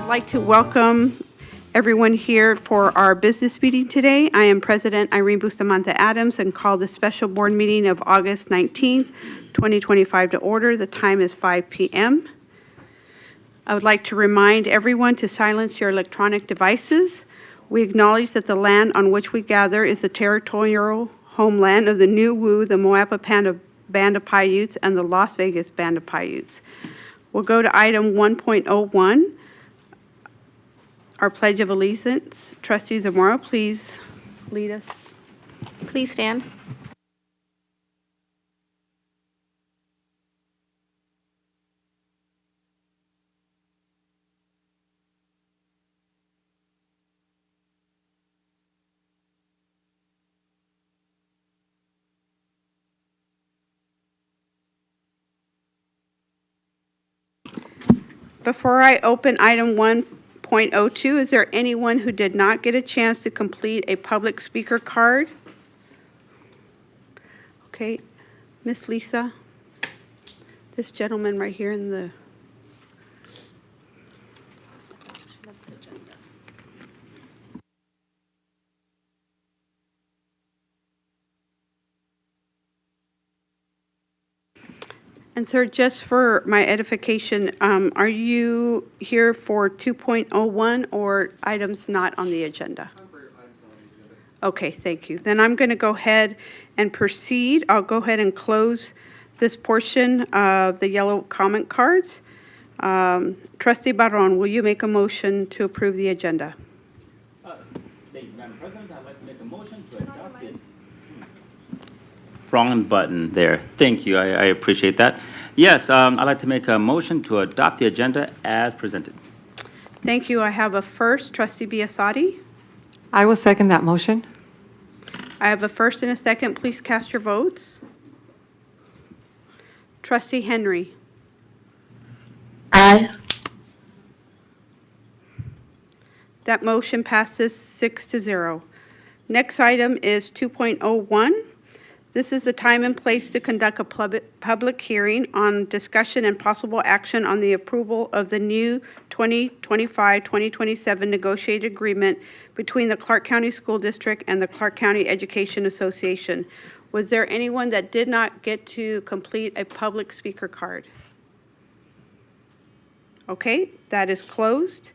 like to welcome everyone here for our business meeting today. I am President Irene Bustamante Adams and call the special board meeting of August 19th, 2025 to order. The time is 5 p.m. I would like to remind everyone to silence your electronic devices. We acknowledge that the land on which we gather is the territorial homeland of the New Wu, the Moapa Band of Paiutes, and the Las Vegas Band of Paiutes. We'll go to item 1.01, our Pledge of Allegiance. Trustee Zamora, please lead us. Please stand. Before I open item 1.02, is there anyone who did not get a chance to complete a public speaker card? Okay, Miss Lisa, this gentleman right here in the And sir, just for my edification, are you here for 2.01 or items not on the agenda? I'm for items not on the agenda. Okay, thank you. Then I'm going to go ahead and proceed. I'll go ahead and close this portion of the yellow comment cards. Trustee Barron, will you make a motion to approve the agenda? Thank you, Madam President. I'd like to make a motion to adopt it. Wrong button there. Thank you. I appreciate that. Yes, I'd like to make a motion to adopt the agenda as presented. Thank you. I have a first, Trustee Biasotti. I will second that motion. I have a first and a second. Please cast your votes. Trustee Henry. Aye. That motion passes 6-0. Next item is 2.01. This is the time and place to conduct a public hearing on discussion and possible action on the approval of the new 2025-2027 negotiated agreement between the Clark County School District and the Clark County Education Association. Was there anyone that did not get to complete a public speaker card? Okay, that is closed.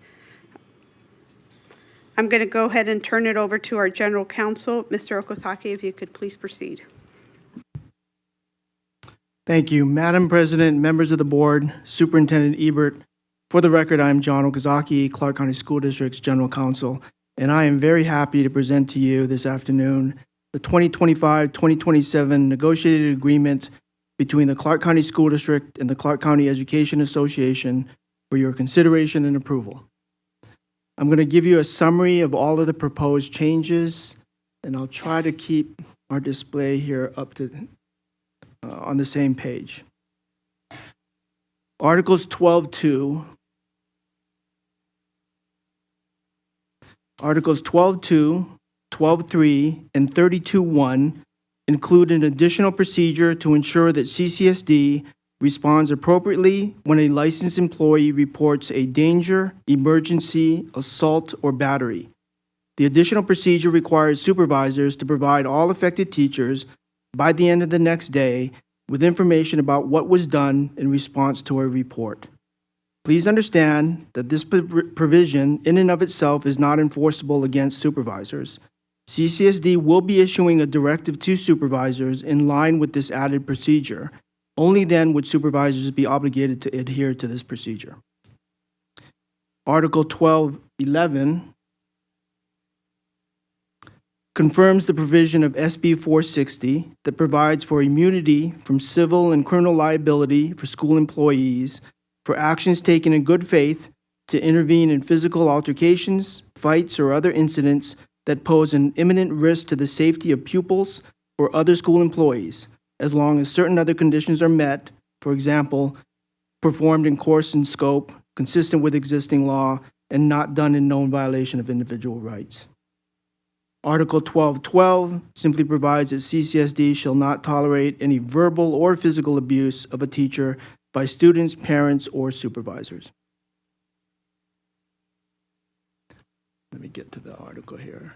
I'm going to go ahead and turn it over to our General Counsel, Mr. Okazaki, if you could please proceed. Thank you, Madam President, members of the board, Superintendent Ebert. For the record, I'm John Okazaki, Clark County School District's General Counsel, and I am very happy to present to you this afternoon the 2025-2027 negotiated agreement between the Clark County School District and the Clark County Education Association for your consideration and approval. I'm going to give you a summary of all of the proposed changes, and I'll try to keep our display here up to on the same page. Articles 12.2, Articles 12.2, 12.3, and 32.1 include an additional procedure to ensure that CCSD responds appropriately when a licensed employee reports a danger, emergency, assault, or battery. The additional procedure requires supervisors to provide all affected teachers by the end of the next day with information about what was done in response to a report. Please understand that this provision in and of itself is not enforceable against supervisors. CCSD will be issuing a directive to supervisors in line with this added procedure. Only then would supervisors be obligated to adhere to this procedure. Article 12.11 confirms the provision of SB 460 that provides for immunity from civil and criminal liability for school employees for actions taken in good faith to intervene in physical altercations, fights, or other incidents that pose an imminent risk to the safety of pupils or other school employees, as long as certain other conditions are met, for example, performed in course and scope, consistent with existing law, and not done in known violation of individual rights. Article 12.12 simply provides that CCSD shall not tolerate any verbal or physical abuse of a teacher by students, parents, or supervisors. Let me get to the article here.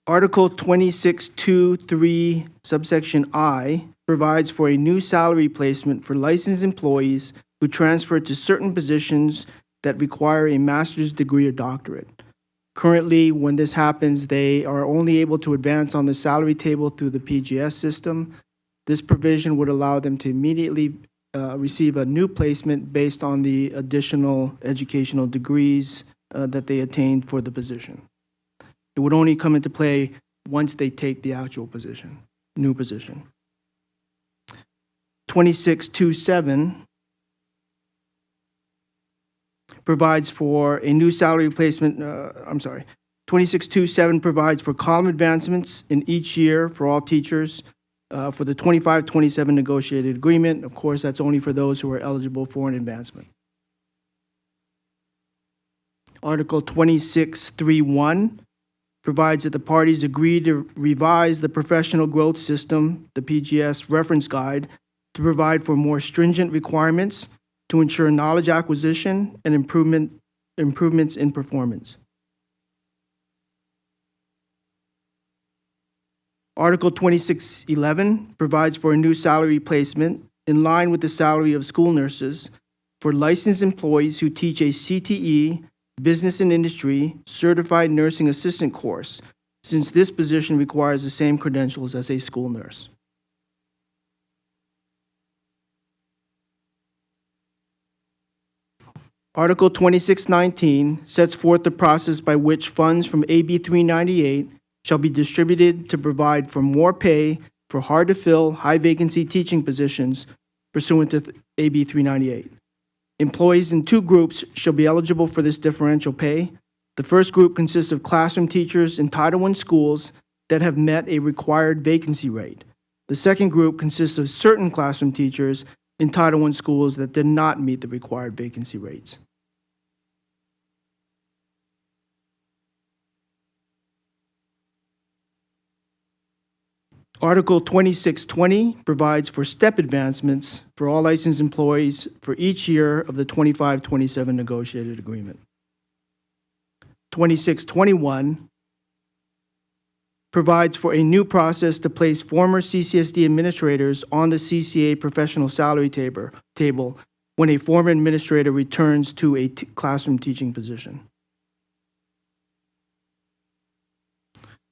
Article 26.2.3, subsection I, provides for a new salary placement for licensed employees who transfer to certain positions that require a master's degree or doctorate. Currently, when this happens, they are only able to advance on the salary table through the PGS system. This provision would allow them to immediately receive a new placement based on the additional educational degrees that they attained for the position. It would only come into play once they take the actual position, new position. 26.2.7 provides for a new salary placement, 26.2.7 provides for column advancements in each year for all teachers for the 25-27 negotiated agreement. Of course, that's only for those who are eligible for an advancement. Article 26.3.1 provides that the parties agree to revise the professional growth system, the PGS reference guide, to provide for more stringent requirements to ensure knowledge acquisition and improvements in performance. Article 26.11 provides for a new salary placement in line with the salary of school nurses for licensed employees who teach a CTE, Business and Industry, Certified Nursing Assistant course, since this position requires the same credentials as a school nurse. Article 2619 sets forth the process by which funds from AB 398 shall be distributed to provide for more pay for hard-to-fill, high-vacancy teaching positions pursuant to AB 398. Employees in two groups shall be eligible for this differential pay. The first group consists of classroom teachers in Title I schools that have met a required vacancy rate. The second group consists of certain classroom teachers in Title I schools that did not meet the required vacancy rates. Article 2620 provides for step advancements for all licensed employees for each year of the 25-27 negotiated agreement. 2621 provides for a new process to place former CCSD administrators on the CCA professional salary table when a former administrator returns to a classroom teaching position.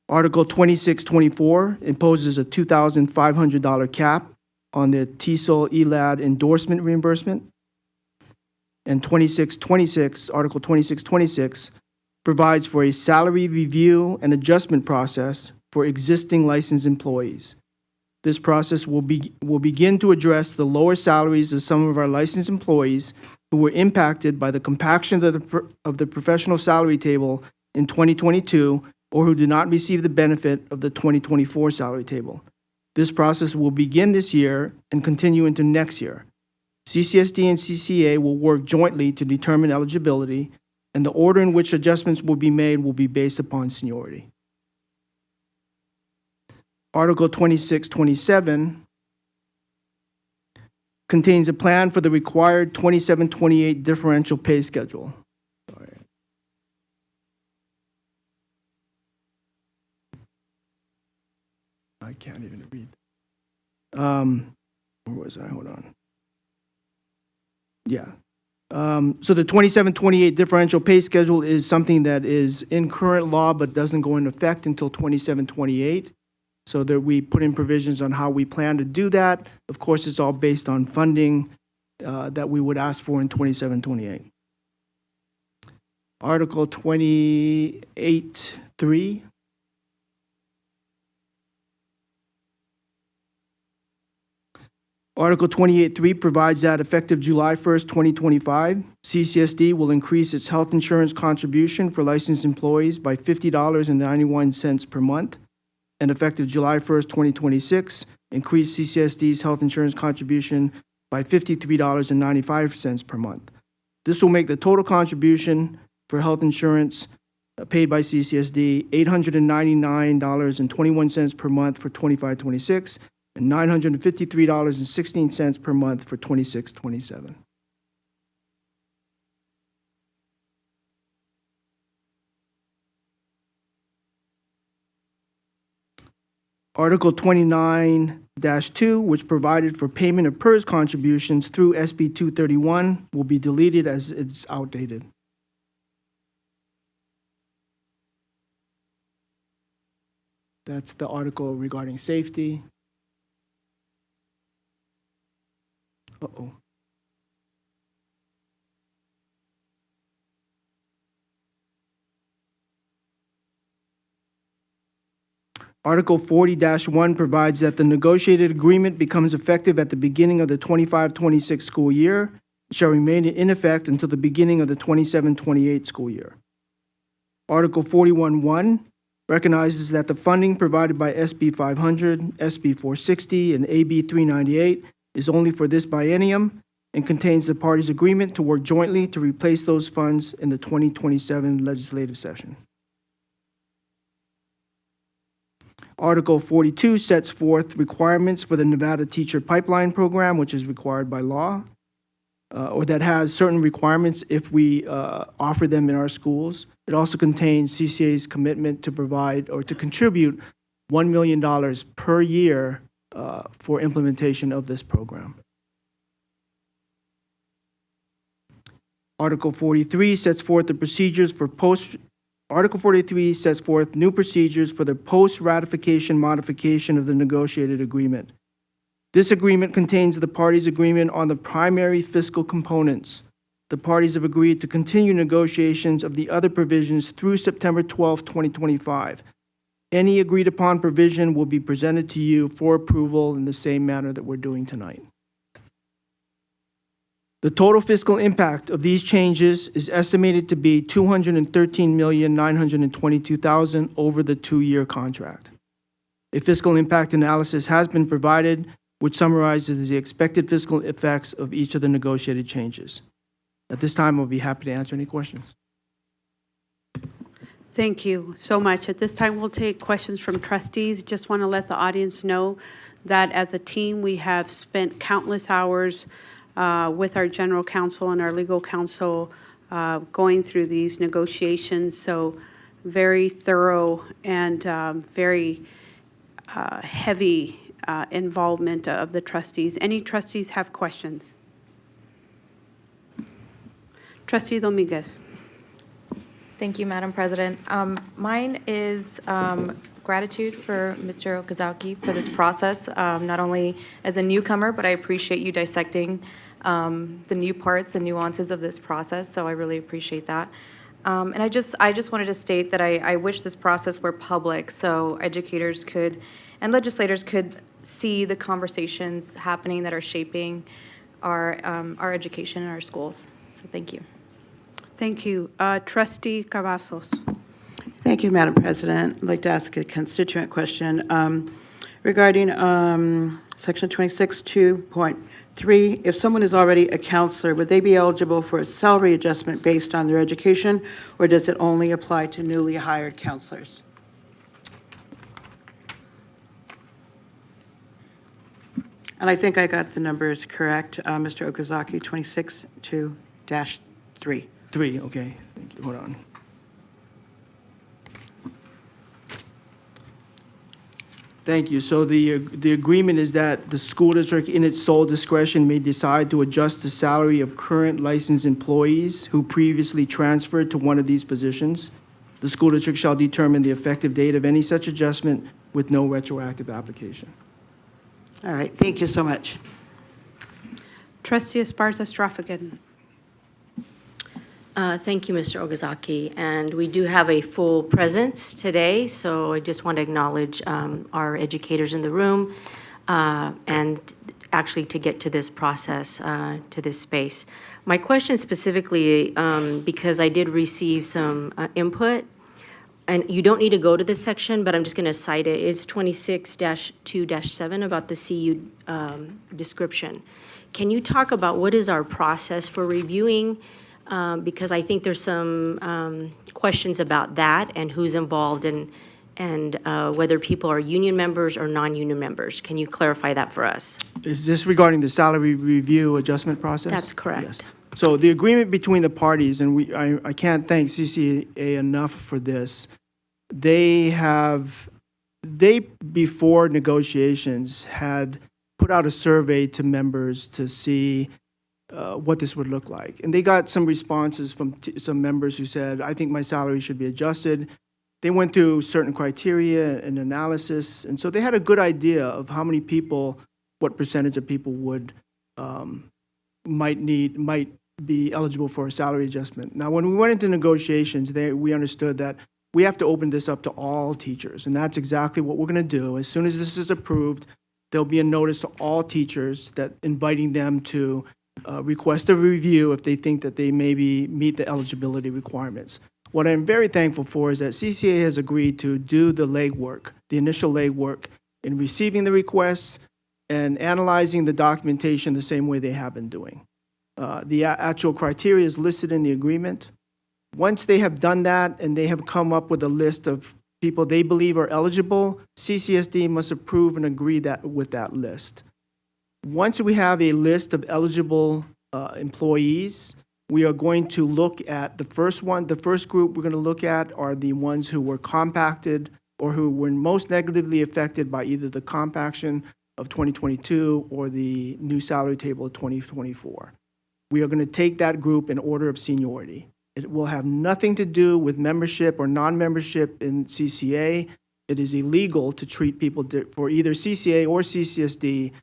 Article 2624 imposes a $2,500 cap on the TESOL ELAD endorsement reimbursement. And 2626, Article 2626, provides for a salary review and adjustment process for existing licensed employees. This process will begin to address the lower salaries of some of our licensed employees who were impacted by the compaction of the professional salary table in 2022 or who did not receive the benefit of the 2024 salary table. This process will begin this year and continue into next year. CCSD and CCA will work jointly to determine eligibility, and the order in which adjustments will be made will be based upon seniority. Article 2627 contains a plan for the required 27-28 differential pay schedule. I can't even read. Where was I? Hold on. Yeah. So the 27-28 differential pay schedule is something that is in current law but doesn't go into effect until 27-28. So that we put in provisions on how we plan to do that. Of course, it's all based on funding that we would ask for in 27-28. Article 28.3. Article 28.3 provides that effective July 1st, 2025, CCSD will increase its health insurance contribution for licensed employees by $50.91 per month, and effective July 1st, 2026, increase CCSD's health insurance contribution by $53.95 per month. This will make the total contribution for health insurance paid by CCSD $899.21 per month for 25-26, and $953.16 per month for 26-27. Article 29-2, which provided for payment of PERS contributions through SB 231, will be deleted as it's outdated. That's the article regarding safety. Uh-oh. Article 40-1 provides that the negotiated agreement becomes effective at the beginning of the 25-26 school year, shall remain in effect until the beginning of the 27-28 school year. Article 41-1 recognizes that the funding provided by SB 500, SB 460, and AB 398 is only for this biennium and contains the parties' agreement to work jointly to replace those funds in the 2027 legislative session. Article 42 sets forth requirements for the Nevada Teacher Pipeline Program, which is required by law, or that has certain requirements if we offer them in our schools. It also contains CCA's commitment to provide or to contribute $1 million per year for implementation of this program. Article 43 sets forth the procedures for Article 43 sets forth new procedures for the post-ratification modification of the negotiated agreement. This agreement contains the parties' agreement on the primary fiscal components. The parties have agreed to continue negotiations of the other provisions through September 12, 2025. Any agreed-upon provision will be presented to you for approval in the same manner that we're doing tonight. The total fiscal impact of these changes is estimated to be $213,922,000 over the two-year contract. A fiscal impact analysis has been provided, which summarizes the expected fiscal effects of each of the negotiated changes. At this time, I'll be happy to answer any questions. Thank you so much. At this time, we'll take questions from trustees. Just want to let the audience know that as a team, we have spent countless hours with our general counsel and our legal counsel going through these negotiations. So very thorough and very heavy involvement of the trustees. Any trustees have questions? Trustee Dominguez. Thank you, Madam President. Mine is gratitude for Mr. Okazaki for this process, not only as a newcomer, but I appreciate you dissecting the new parts and nuances of this process, so I really appreciate that. And I just wanted to state that I wish this process were public so educators could and legislators could see the conversations happening that are shaping our education in our schools. So thank you. Thank you. Trustee Cavazos. Thank you, Madam President. I'd like to ask a constituent question regarding Section 26(2.3). If someone is already a counselor, would they be eligible for a salary adjustment based on their education, or does it only apply to newly hired counselors? And I think I got the numbers correct, Mr. Okazaki, 26(2-3). 3, okay. Thank you. Hold on. Thank you. So the agreement is that the school district, in its sole discretion, may decide to adjust the salary of current licensed employees who previously transferred to one of these positions. The school district shall determine the effective date of any such adjustment with no retroactive application. All right, thank you so much. Trustee Esparza-Straffigan. Thank you, Mr. Okazaki. And we do have a full presence today, so I just want to acknowledge our educators in the room and actually to get to this process, to this space. My question specifically, because I did receive some input, and you don't need to go to this section, but I'm just going to cite it. It's 26-2-7 about the CU description. Can you talk about what is our process for reviewing? Because I think there's some questions about that and who's involved and whether people are union members or non-union members. Can you clarify that for us? Is this regarding the salary review adjustment process? That's correct. Yes. So the agreement between the parties, and I can't thank CCA enough for this, they have they, before negotiations, had put out a survey to members to see what this would look like. And they got some responses from some members who said, I think my salary should be adjusted. They went through certain criteria and analysis, and so they had a good idea of how many people, what percentage of people would, might be eligible for a salary adjustment. Now, when we went into negotiations, we understood that we have to open this up to all teachers, and that's exactly what we're going to do. As soon as this is approved, there'll be a notice to all teachers that inviting them to request a review if they think that they maybe meet the eligibility requirements. What I'm very thankful for is that CCA has agreed to do the legwork, the initial legwork, in receiving the requests and analyzing the documentation the same way they have been doing. The actual criteria is listed in the agreement. Once they have done that and they have come up with a list of people they believe are eligible, CCSD must approve and agree with that list. Once we have a list of eligible employees, we are going to look at the first group we're going to look at are the ones who were compacted or who were most negatively affected by either the compaction of 2022 or the new salary table of 2024. We are going to take that group in order of seniority. It will have nothing to do with membership or non-membership in CCA. It is illegal to treat people for either CCA or CCSD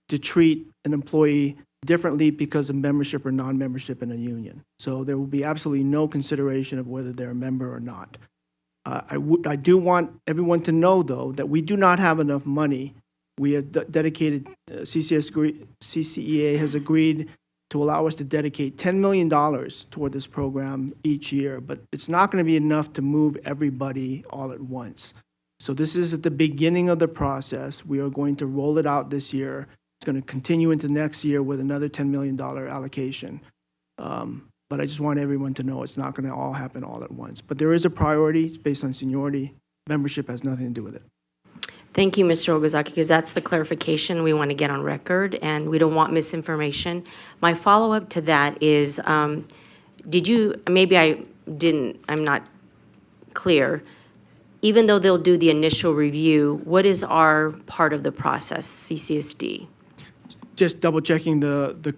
to treat an employee differently because of membership or non-membership in a union. So there will be absolutely no consideration of whether they're a member or not. I do want everyone to know, though, that we do not have enough money. We have dedicated, CCEA has agreed to allow us to dedicate $10 million toward this program each year, but it's not going to be enough to move everybody all at once. So this is at the beginning of the process. We are going to roll it out this year. It's going to continue into next year with another $10 million allocation. But I just want everyone to know it's not going to all happen all at once. But there is a priority. It's based on seniority. Membership has nothing to do with it. Thank you, Mr. Ogazaki, because that's the clarification we want to get on record, and we don't want misinformation. My follow-up to that is, did you, maybe I'm not clear, even though they'll do the initial review, what is our part of the process, CCSD? Just double checking the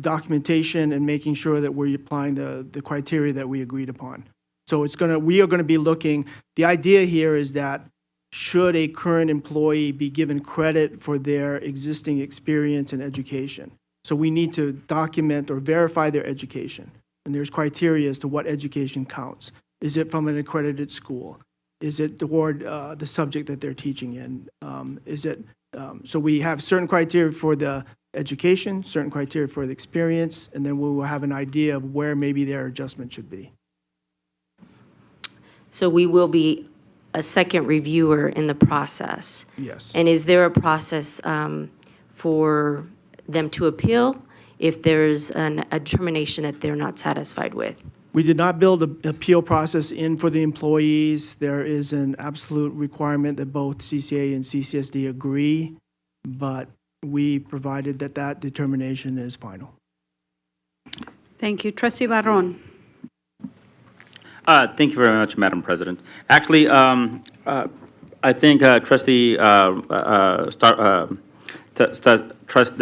documentation and making sure that we're applying the criteria that we agreed upon. So we are gonna be looking, the idea here is that should a current employee be given credit for their existing experience and education? So we need to document or verify their education. And there's criteria as to what education counts. Is it from an accredited school? Is it toward the subject that they're teaching in? So we have certain criteria for the education, certain criteria for the experience, and then we will have an idea of where maybe their adjustment should be. So we will be a second reviewer in the process. Yes. And is there a process for them to appeal if there's a determination that they're not satisfied with? We did not build an appeal process in for the employees. There is an absolute requirement that both CCA and CCSD agree, but we provided that determination is final. Thank you. Trustee Barron. Thank you very much, Madam President. Actually, I think trustee, the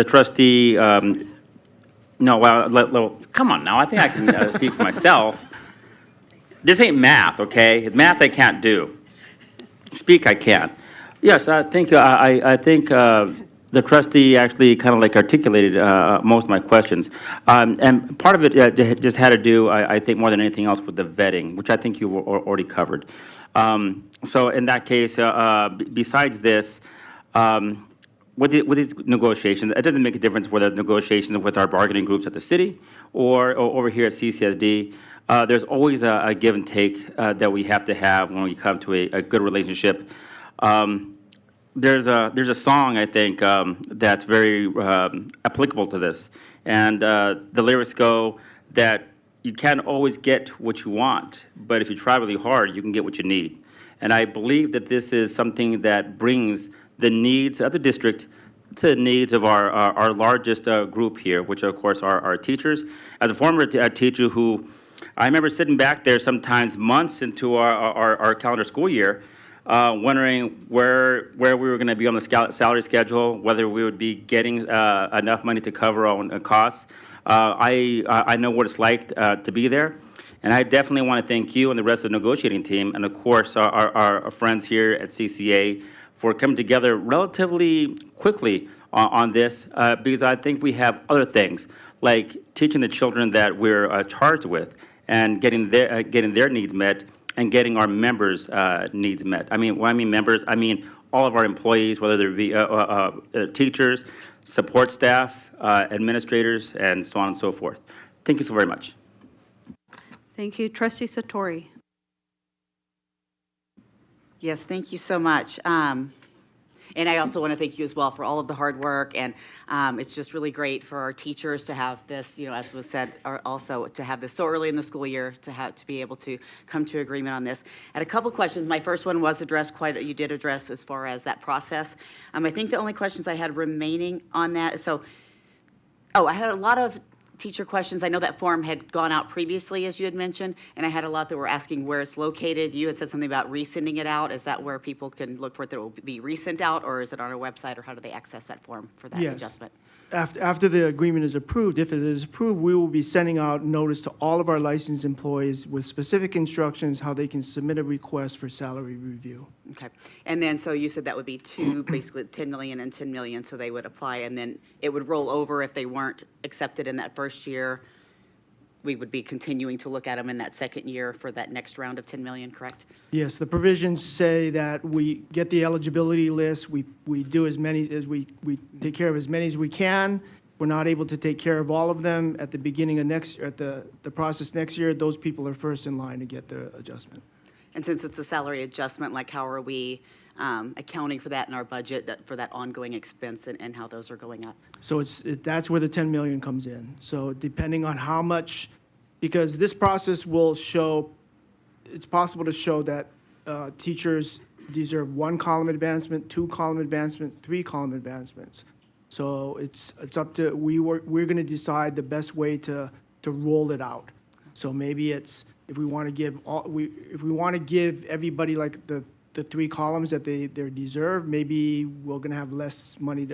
trustee, no, well, come on now. I think I can speak for myself. This ain't math, okay? Math I can't do. Speak I can. Yes, thank you. I think the trustee actually kind of like articulated most of my questions. And part of it just had to do, I think, more than anything else with the vetting, which I think you already covered. So in that case, besides this, with these negotiations, it doesn't make a difference whether negotiations with our bargaining groups at the city or over here at CCSD. There's always a give and take that we have to have when we come to a good relationship. There's a song, I think, that's very applicable to this. And the lyrics go that you can't always get what you want, but if you try really hard, you can get what you need. And I believe that this is something that brings the needs of the district to the needs of our largest group here, which of course are our teachers. As a former teacher who, I remember sitting back there sometimes months into our calendar school year, wondering where we were going to be on the salary schedule, whether we would be getting enough money to cover our own costs. I know what it's like to be there, and I definitely want to thank you and the rest of the negotiating team, and of course our friends here at CCA for coming together relatively quickly on this, because I think we have other things like teaching the children that we're charged with and getting their needs met and getting our members' needs met. I mean, when I mean members, I mean all of our employees, whether they be teachers, support staff, administrators, and so on and so forth. Thank you so very much. Thank you. Trustee Satori. Yes, thank you so much. And I also want to thank you as well for all of the hard work. And it's just really great for our teachers to have this, as was said, or also to have this so early in the school year, to be able to come to agreement on this. I had a couple questions. My first one was addressed you did address as far as that process. I think the only questions I had remaining on that, I had a lot of teacher questions. I know that form had gone out previously, as you had mentioned, and I had a lot that were asking where it's located. You had said something about resending it out. Is that where people can look for it, that it will be resent out, or is it on our website, or how do they access that form for that Yes. adjustment? After the agreement is approved, if it is approved, we will be sending out notice to all of our licensed employees with specific instructions how they can submit a request for salary review. Okay. And then, so you said that would be two, basically 10 million and 10 million, so they would apply, and then it would roll over if they weren't accepted in that first year. We would be continuing to look at them in that second year for that next round of 10 million, correct? Yes, the provisions say that we get the eligibility list, we do as many as we take care of as many as we can. We're not able to take care of all of them at the beginning of the process next year. Those people are first in line to get the adjustment. And since it's a salary adjustment, like how are we accounting for that in our budget, for that ongoing expense, and how those are going up? So that's where the 10 million comes in. So depending on how much, because this process will show, it's possible to show that teachers deserve 1 column advancement, 2 column advancements, 3 column advancements. So it's up to, we're going to decide the best way to roll it out. So maybe it's, if we want to give everybody like the 3 columns that they deserve, maybe we're going to have less money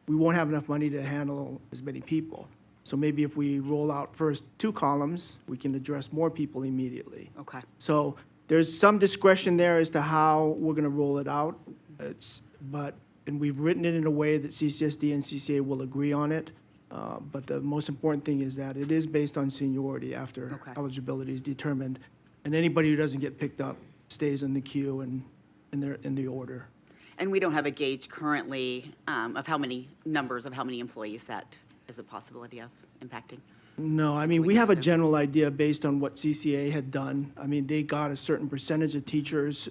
we won't have enough money to handle as many people. So maybe if we roll out first 2 columns, we can address more people immediately. Okay. So there's some discretion there as to how we're going to roll it out. And we've written it in a way that CCSD and CCA will agree on it. But the most important thing is that it is based on seniority after eligibility is determined. And anybody who doesn't get picked up stays in the queue and in the order. And we don't have a gauge currently of how many employees that is a possibility of impacting? No, I mean, we have a general idea based on what CCA had done. I mean, they got a certain percentage of teachers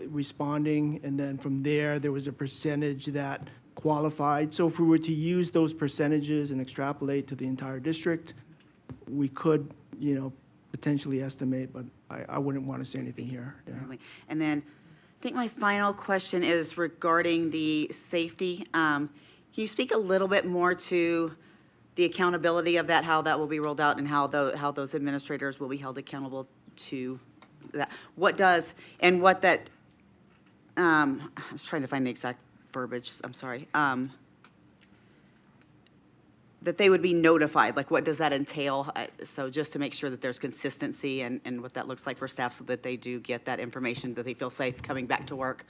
responding, and then from there was a percentage that qualified. So if we were to use those percentages and extrapolate to the entire district, we could, potentially estimate, but I wouldn't want to say anything here. Yeah. And then I think my final question is regarding the safety. Can you speak a little bit more to the accountability of that, how that will be rolled out, and how those administrators will be held accountable to that? I was trying to find the exact verbiage, I'm sorry. That they would be notified, like what does that entail? So just to make sure that there's consistency and what that looks like for staff so that they do get that information, that they feel safe coming back to work,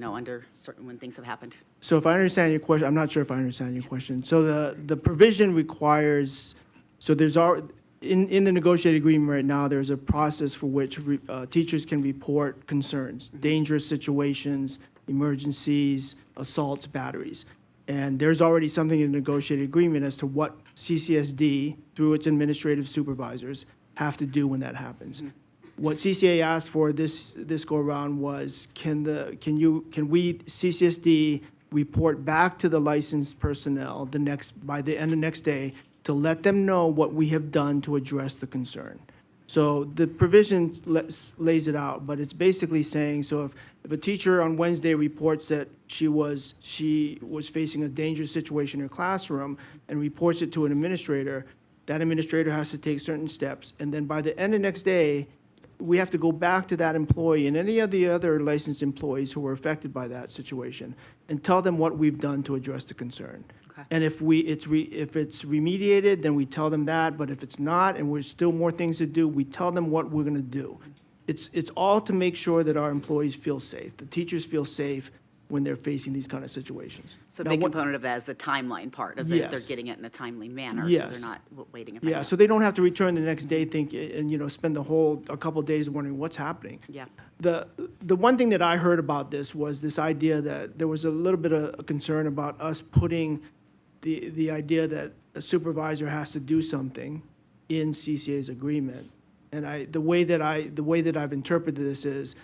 under certain, when things have happened. So if I understand your question, I'm not sure if I understand your question. So the provision requires, so there's in the negotiated agreement right now, there's a process for which teachers can report concerns, dangerous situations, emergencies, assaults, batteries. And there's already something in the negotiated agreement as to what CCSD, through its administrative supervisors, have to do when that happens. Mm-hmm. What CCA asked for this go-around was, can we, CCSD, report back to the licensed personnel by the end of next day to let them know what we have done to address the concern. So the provision lays it out, but it's basically saying, so if a teacher on Wednesday reports that she was facing a dangerous situation in her classroom and reports it to an administrator, that administrator has to take certain steps, and then by the end of next day, we have to go back to that employee and any of the other licensed employees who were affected by that situation and tell them what we've done to address the concern. Okay. And if it's remediated, then we tell them that, but if it's not, and there's still more things to do, we tell them what we're gonna do. It's all to make sure that our employees feel safe, the teachers feel safe when they're facing these kind of situations. So a Now, big what- component of that is the timeline part of it. They're Yes. getting it in a timely manner, so Yes. they're not waiting. Yeah, so they don't have to return the next day and spend a couple days wondering what's happening. Yeah. The one thing that I heard about this was this idea that there was a little bit of a concern about us putting the idea that a supervisor has to do something in CCA's agreement. And the way that I've interpreted this is,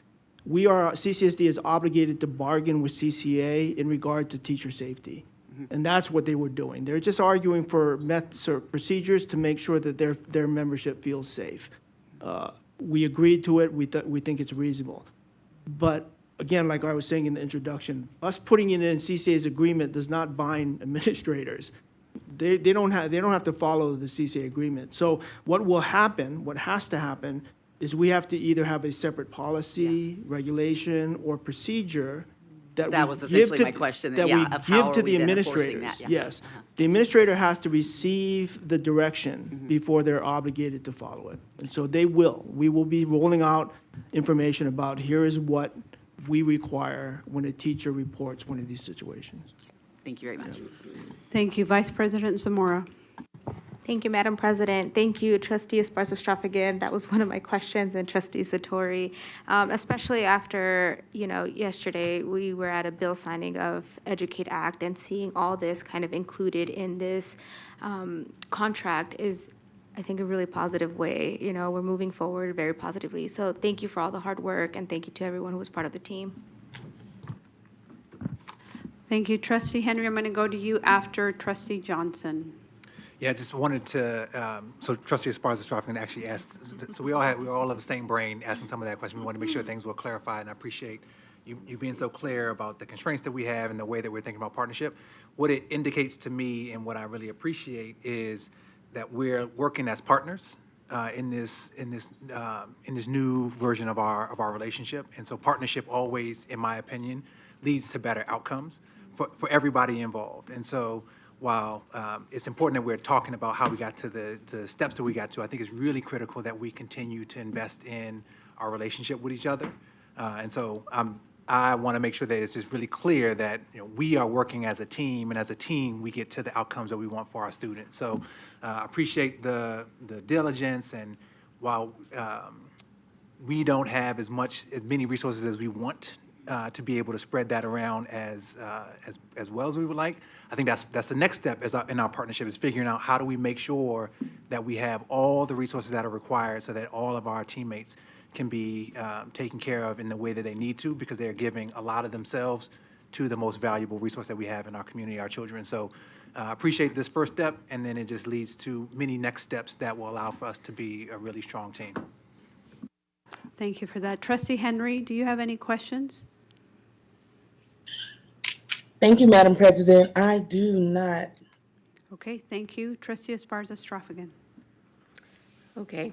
CCSD is obligated to bargain with CCA in regard to teacher safety. And that's what they were doing. They're just arguing for methods or procedures to make sure that their membership feels safe. We agreed to it, we think it's reasonable. But again, like I was saying in the introduction, us putting it in CCA's agreement does not bind administrators. They don't have to follow the CCA agreement. So what has to happen, is we have to either have a separate policy, regulation, or procedure that That we was give essentially to- my question, that yeah, we of how give are to we the then enforcing administrators. that, yeah. Yes. The administrator has to receive the direction Mm-hmm. before they're obligated to follow it. And so they will. We will be rolling out information about here is what we require when a teacher reports one of these situations. Thank you very much. Thank you. Vice President Zamora. Thank you, Madam President. Thank you, Trustee Esparza-Stroffigan. That was one of my questions, and Trustee Satori. Especially after, yesterday, we were at a bill signing of Educate Act, and seeing all this kind of included in this contract is, I think, a really positive way. We're moving forward very positively. So thank you for all the hard work, and thank you to everyone who was part of the team. Thank you. Trustee Henry, I'm going to go to you after Trustee Johnson. Yeah, I just wanted to, so Trustee Esparza-Stroffigan actually asked, so we all have the same brain asking some of that question. We want to make sure things were clarified, and I appreciate you being so clear about the constraints that we have and the way that we're thinking about partnership. What it indicates to me and what I really appreciate is that we're working as partners in this new version of our relationship. And so partnership always, in my opinion, leads to better outcomes for everybody involved. And so while it's important that we're talking about how we got to the steps that we got to, I think it's really critical that we continue to invest in our relationship with each other. And so I want to make sure that it's just really clear that we are working as a team, and as a team, we get to the outcomes that we want for our students. So I appreciate the diligence, and while we don't have as many resources as we want to be able to spread that around as well as we would like. I think that's the next step in our partnership, is figuring out how do we make sure that we have all the resources that are required so that all of our teammates can be taken care of in the way that they need to, because they're giving a lot of themselves to the most valuable resource that we have in our community, our children. So I appreciate this first step, and then it just leads to many next steps that will allow for us to be a really strong team. Thank you for that. Trustee Henry, do you have any questions? Thank you, Madam President. I do not. Okay, thank you. Trustee Esparza-Stroffigan. Okay.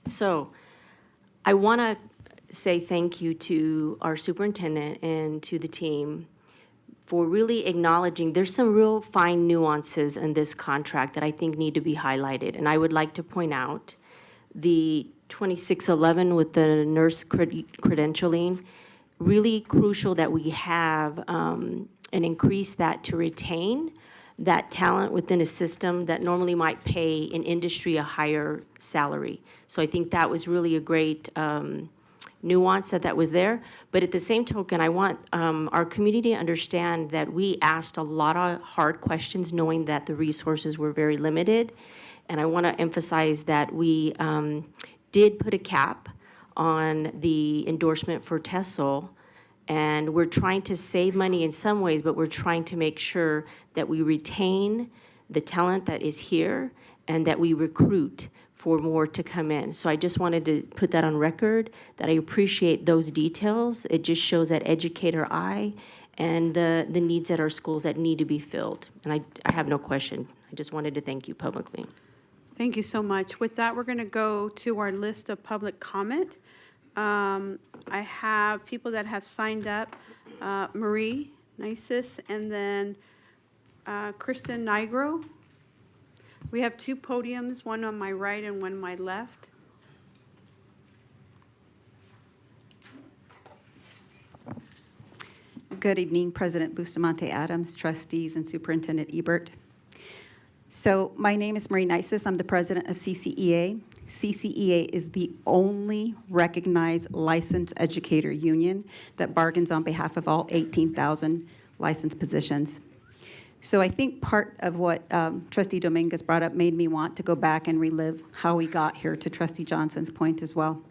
So I want to say thank you to our superintendent and to the team for really acknowledging there's some real fine nuances in this contract that I think need to be highlighted. And I would like to point out the 2611 with the nurse credentialing. Really crucial that we have and increase that to retain that talent within a system that normally might pay in industry a higher salary. So I think that was really a great nuance that was there. But at the same token, I want our community to understand that we asked a lot of hard questions knowing that the resources were very limited. And I want to emphasize that we did put a cap on the endorsement for TESOL, and we're trying to save money in some ways, but we're trying to make sure that we retain the talent that is here and that we recruit for more to come in. So I just wanted to put that on record, that I appreciate those details. It just shows that educator eye and the needs at our schools that need to be filled. And I have no question. I just wanted to thank you publicly. Thank you so much. With that, we're going to go to our list of public comment. I have people that have signed up, Marie Nisus, and then Kristen Nigro. We have two podiums, one on my right and one on my left. Good evening, President Bustamante Adams, trustees, and Superintendent Ebert. So my name is Marie Nisus. I'm the president of CCEA. CCEA is the only recognized licensed educator union that bargains on behalf of all 18,000 licensed positions. So I think part of what Trustee Dominguez brought up made me want to go back and relive how we got here, to Trustee Johnson's point as well.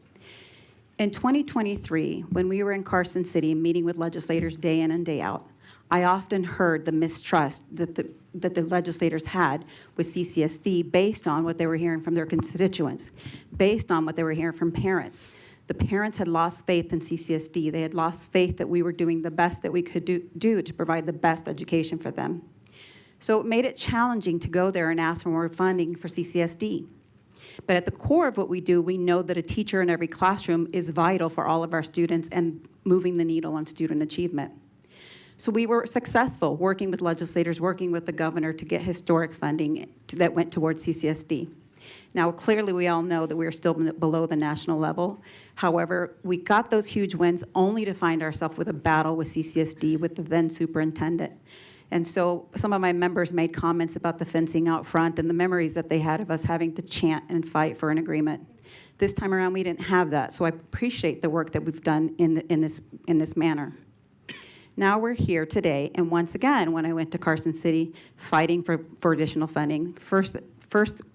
In 2023, when we were in Carson City meeting with legislators day in and day out, I often heard the mistrust that the legislators had with CCSD based on what they were hearing from their constituents, based on what they were hearing from parents. The parents had lost faith in CCSD. They had lost faith that we were doing the best that we could do to provide the best education for them. So it made it challenging to go there and ask for more funding for CCSD. But at the core of what we do, we know that a teacher in every classroom is vital for all of our students and moving the needle on student achievement. So we were successful working with legislators, working with the governor to get historic funding that went towards CCSD. Now, clearly, we all know that we are still below the national level. However, we got those huge wins only to find ourselves with a battle with CCSD, with the then superintendent. And so some of my members made comments about the fencing out front and the memories that they had of us having to chant and fight for an agreement. This time around, we didn't have that, so I appreciate the work that we've done in this manner. Now we're here today, and once again, when I went to Carson City fighting for additional funding, first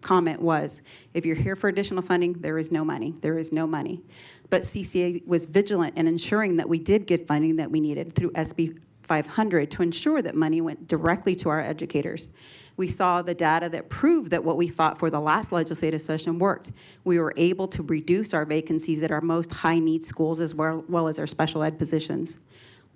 comment was, if you're here for additional funding, there is no money. There is no money. But CCA was vigilant in ensuring that we did get funding that we needed through SB 500 to ensure that money went directly to our educators. We saw the data that proved that what we fought for the last legislative session worked. We were able to reduce our vacancies at our most high-need schools as well as our special ed positions.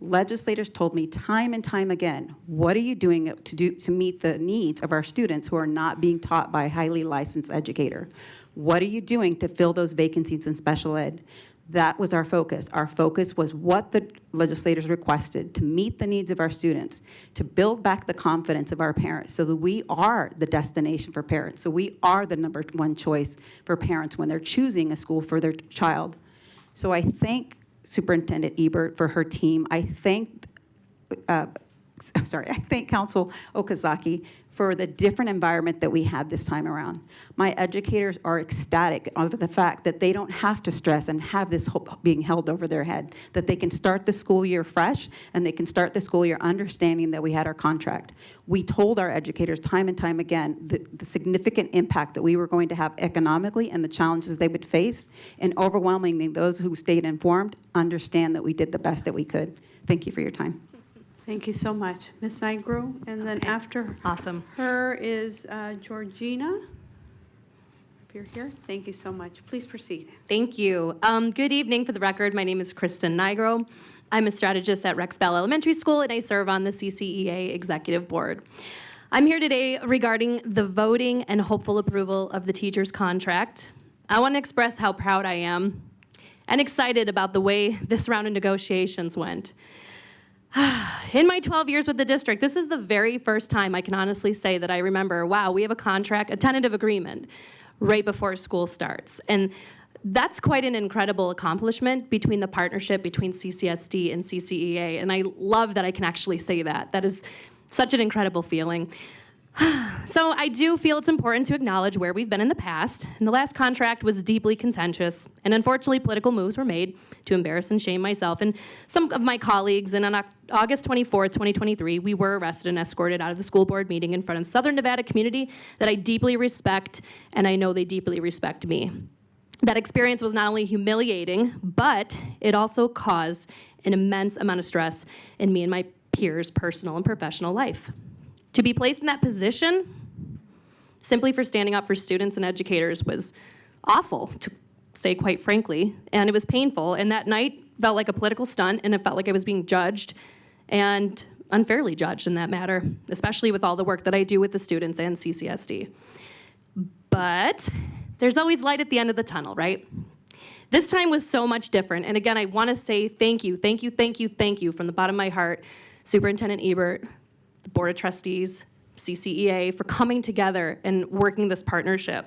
Legislators told me time and time again, what are you doing to meet the needs of our students who are not being taught by a highly licensed educator? What are you doing to fill those vacancies in special ed? That was our focus. Our focus was what the legislators requested to meet the needs of our students, to build back the confidence of our parents so that we are the destination for parents, so we are the #1 choice for parents when they're choosing a school for their child. So I thank Superintendent Ebert for her team. I thank Council Okazaki for the different environment that we had this time around. My educators are ecstatic over the fact that they don't have to stress and have this hope being held over their head, that they can start the school year fresh and they can start the school year understanding that we had our contract. We told our educators time and time again the significant impact that we were going to have economically and the challenges they would face, and overwhelmingly those who stayed informed understand that we did the best that we could. Thank you for your time. Thank you so much. Ms. Nigro, and then after Awesome. her is Georgina. If you're here, thank you so much. Please proceed. Thank you. Good evening. For the record, my name is Kristen Nigro. I'm a strategist at Rex Bell Elementary School, and I serve on the CCEA Executive Board. I'm here today regarding the voting and hopeful approval of the teacher's contract. I want to express how proud I am and excited about the way this round of negotiations went. In my 12 years with the district, this is the very first time I can honestly say that I remember, wow, we have a contract, a tentative agreement, right before school starts. And that's quite an incredible accomplishment between the partnership between CCSD and CCEA. And I love that I can actually say that. That is such an incredible feeling. So I do feel it's important to acknowledge where we've been in the past. And the last contract was deeply contentious. And unfortunately, political moves were made to embarrass and shame myself and some of my colleagues. And on August 24th, 2023, we were arrested and escorted out of the school board meeting in front of the Southern Nevada community that I deeply respect, and I know they deeply respect me. That experience was not only humiliating, but it also caused an immense amount of stress in me and my peers' personal and professional life. To be placed in that position, simply for standing up for students and educators, was awful, to say quite frankly, and it was painful. And that night felt like a political stunt, and it felt like I was being judged, and unfairly judged in that matter, especially with all the work that I do with the students and CCSD. But there's always light at the end of the tunnel, right? This time was so much different. And again, I want to say thank you from the bottom of my heart, Superintendent Ebert, the Board of Trustees, CCEA, for coming together and working this partnership.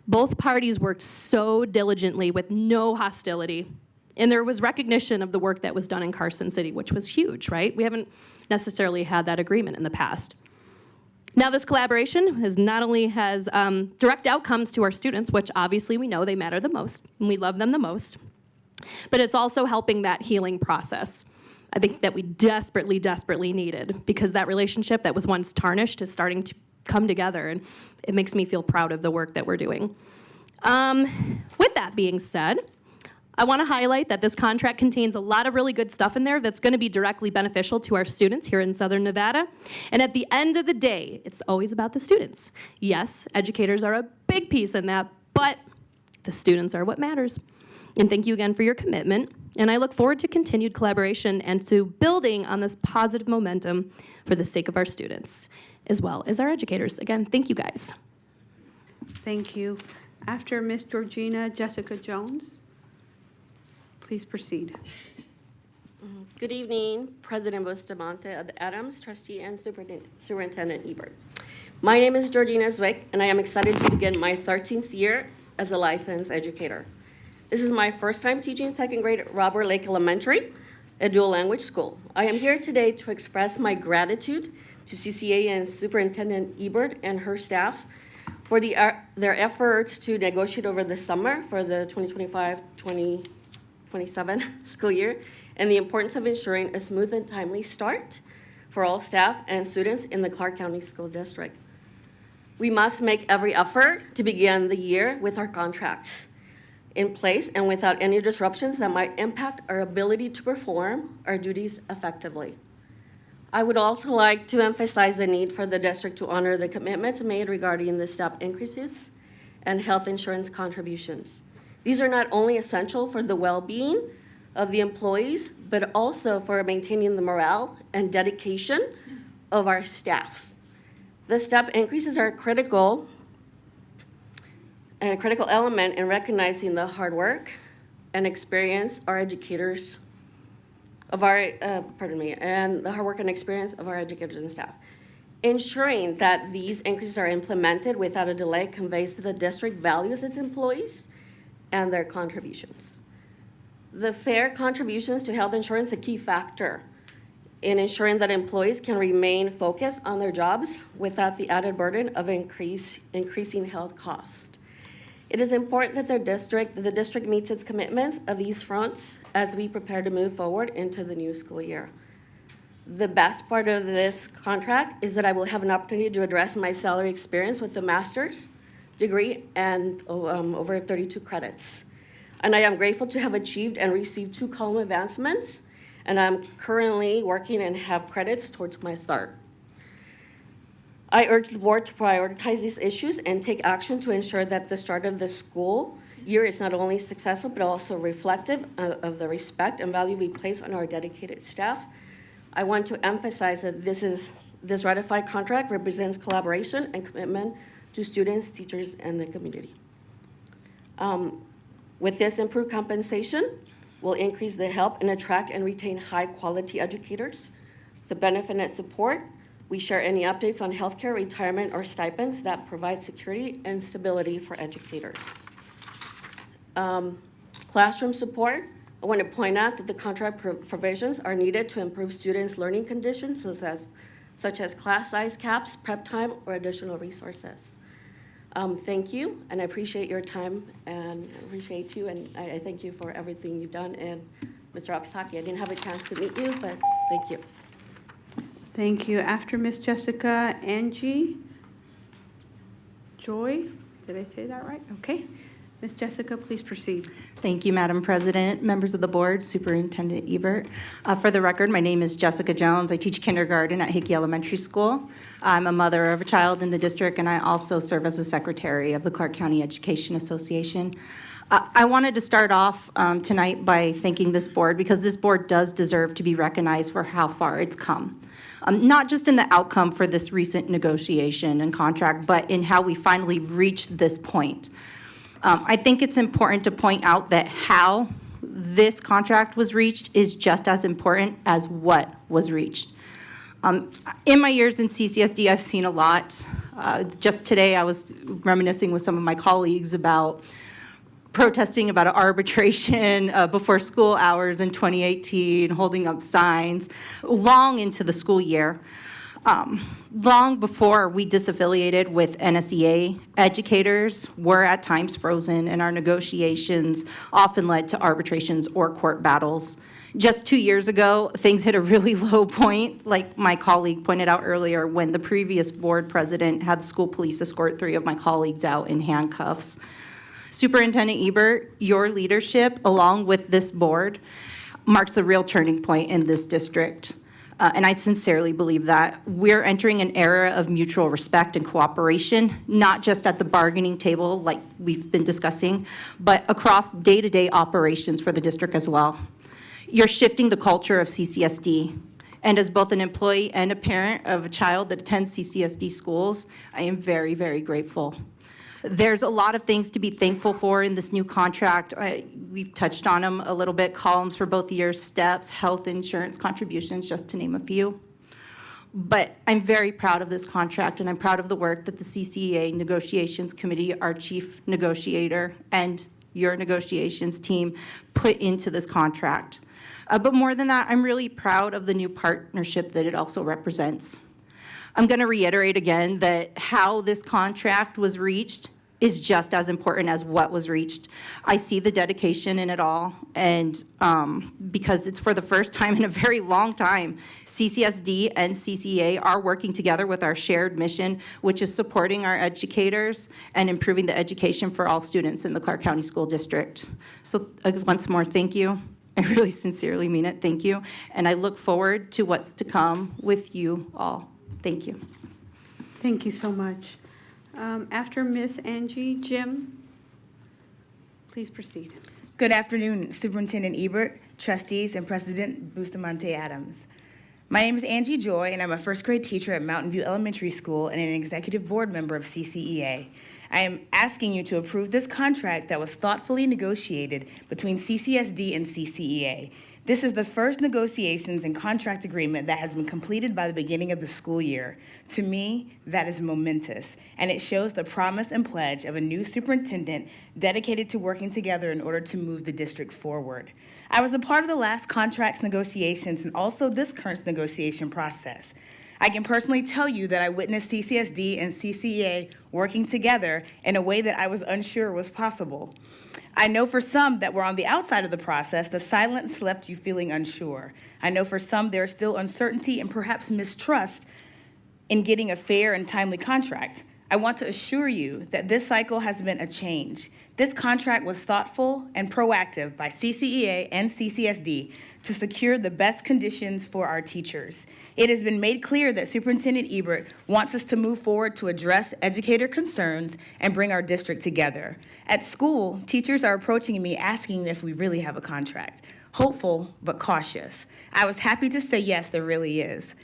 Both parties worked so diligently with no hostility. And there was recognition of the work that was done in Carson City, which was huge, right? We haven't necessarily had that agreement in the past. Now, this collaboration not only has direct outcomes to our students, which obviously we know they matter the most, and we love them the most, but it's also helping that healing process. I think that we desperately, desperately needed, because that relationship that was once tarnished is starting to come together, and it makes me feel proud of the work that we're doing. With that being said, I want to highlight that this contract contains a lot of really good stuff in there that's going to be directly beneficial to our students here in Southern Nevada. And at the end of the day, it's always about the students. Yes, educators are a big piece in that, but the students are what matters. And thank you again for your commitment. And I look forward to continued collaboration and to building on this positive momentum for the sake of our students, as well as our educators. Again, thank you guys. Thank you. After Ms. Georgina, Jessica Jones. Please proceed. Good evening, President Bustamante Adams, Trustee, and Superintendent Ebert. My name is Georgina Zwick, and I am excited to begin my 13th year as a licensed educator. This is my first time teaching second grade at Robert Lake Elementary, a dual language school. I am here today to express my gratitude to CCA and Superintendent Ebert and her staff for their efforts to negotiate over the summer for the 2025-2027 school year, and the importance of ensuring a smooth and timely start for all staff and students in the Clark County School District. We must make every effort to begin the year with our contracts in place and without any disruptions that might impact our ability to perform our duties effectively. I would also like to emphasize the need for the district to honor the commitments made regarding the step increases and health insurance contributions. These are not only essential for the well-being of the employees, but also for maintaining the morale and dedication of our staff. The step increases are critical and a critical element in recognizing the hard work and experience our educators and the hard work and experience of our educators and staff. Ensuring that these increases are implemented without a delay conveys to the district values its employees and their contributions. The fair contributions to health insurance is a key factor in ensuring that employees can remain focused on their jobs without the added burden of increasing health costs. It is important that the district meets its commitments of these fronts as we prepare to move forward into the new school year. The best part of this contract is that I will have an opportunity to address my salary experience with a master's degree and over 32 credits. And I am grateful to have achieved and received 2 column advancements, and I'm currently working and have credits towards my 3rd. I urge the board to prioritize these issues and take action to ensure that the start of the school year is not only successful, but also reflective of the respect and value we place on our dedicated staff. I want to emphasize that this ratified contract represents collaboration and commitment to students, teachers, and the community. With this improved compensation, we'll increase the help and attract and retain high-quality educators, the benefit and support. We share any updates on healthcare, retirement, or stipends that provide security and stability for educators. Classroom support. I want to point out that the contract provisions are needed to improve students' learning conditions, such as class size caps, prep time, or additional resources. Thank you, and I appreciate your time, and appreciate you, and I thank you for everything you've done. And Mr. Oksaki, I didn't have a chance to meet you, but thank you. Thank you. After Ms. Jessica, Angie Joy. Did I say that right? Okay. Ms. Jessica, please proceed. Thank you, Madam President, members of the board, Superintendent Ebert. For the record, my name is Jessica Jones. I teach kindergarten at Hickey Elementary School. I'm a mother of a child in the district, and I also serve as the secretary of the Clark County Education Association. I wanted to start off tonight by thanking this board, because this board does deserve to be recognized for how far it's come. not just in the outcome for this recent negotiation and contract, but in how we finally reached this point. I think it's important to point out that how this contract was reached is just as important as what was reached. In my years in CCSD, I've seen a lot. Just today, I was reminiscing with some of my colleagues about protesting about an arbitration before school hours in 2018, holding up signs long into the school year. Long before we disaffiliated with NSEA, educators were at times frozen, and our negotiations often led to arbitrations or court battles. Just 2 years ago, things hit a really low point, like my colleague pointed out earlier, when the previous board president had the school police escort 3 of my colleagues out in handcuffs. Superintendent Ebert, your leadership, along with this board, marks a real turning point in this district. And I sincerely believe that we're entering an era of mutual respect and cooperation, not just at the bargaining table like we've been discussing, but across day-to-day operations for the district as well. You're shifting the culture of CCSD. And as both an employee and a parent of a child that attends CCSD schools, I am very, very grateful. There's a lot of things to be thankful for in this new contract. We've touched on them a little bit, columns for both years, steps, health insurance contributions, just to name a few. But I'm very proud of this contract, and I'm proud of the work that the CCEA Negotiations Committee, our chief negotiator, and your negotiations team put into this contract. But more than that, I'm really proud of the new partnership that it also represents. I'm going to reiterate again that how this contract was reached is just as important as what was reached. I see the dedication in it all, and because it's for the first time in a very long time, CCSD and CCEA are working together with our shared mission, which is supporting our educators and improving the education for all students in the Clark County School District. So once more, thank you. I really sincerely mean it. Thank you. And I look forward to what's to come with you all. Thank you. Thank you so much. After Miss Angie, Jim, please proceed. Good afternoon, Superintendent Ebert, trustees, and President Bustamante Adams. My name is Angie Joy, and I'm a first grade teacher at Mountain View Elementary School and an executive board member of CCEA. I am asking you to approve this contract that was thoughtfully negotiated between CCSD and CCEA. This is the first negotiations and contract agreement that has been completed by the beginning of the school year. To me, that is momentous, and it shows the promise and pledge of a new superintendent dedicated to working together in order to move the district forward. I was a part of the last contracts negotiations and also this current negotiation process. I can personally tell you that I witnessed CCSD and CCEA working together in a way that I was unsure was possible. I know for some that were on the outside of the process, the silence left you feeling unsure. I know for some there is still uncertainty and perhaps mistrust in getting a fair and timely contract. I want to assure you that this cycle has been a change. This contract was thoughtful and proactive by CCEA and CCSD to secure the best conditions for our teachers. It has been made clear that Superintendent Ebert wants us to move forward to address educator concerns and bring our district together. At school, teachers are approaching me asking if we really have a contract. Hopeful, but cautious. I was happy to say yes, there really is.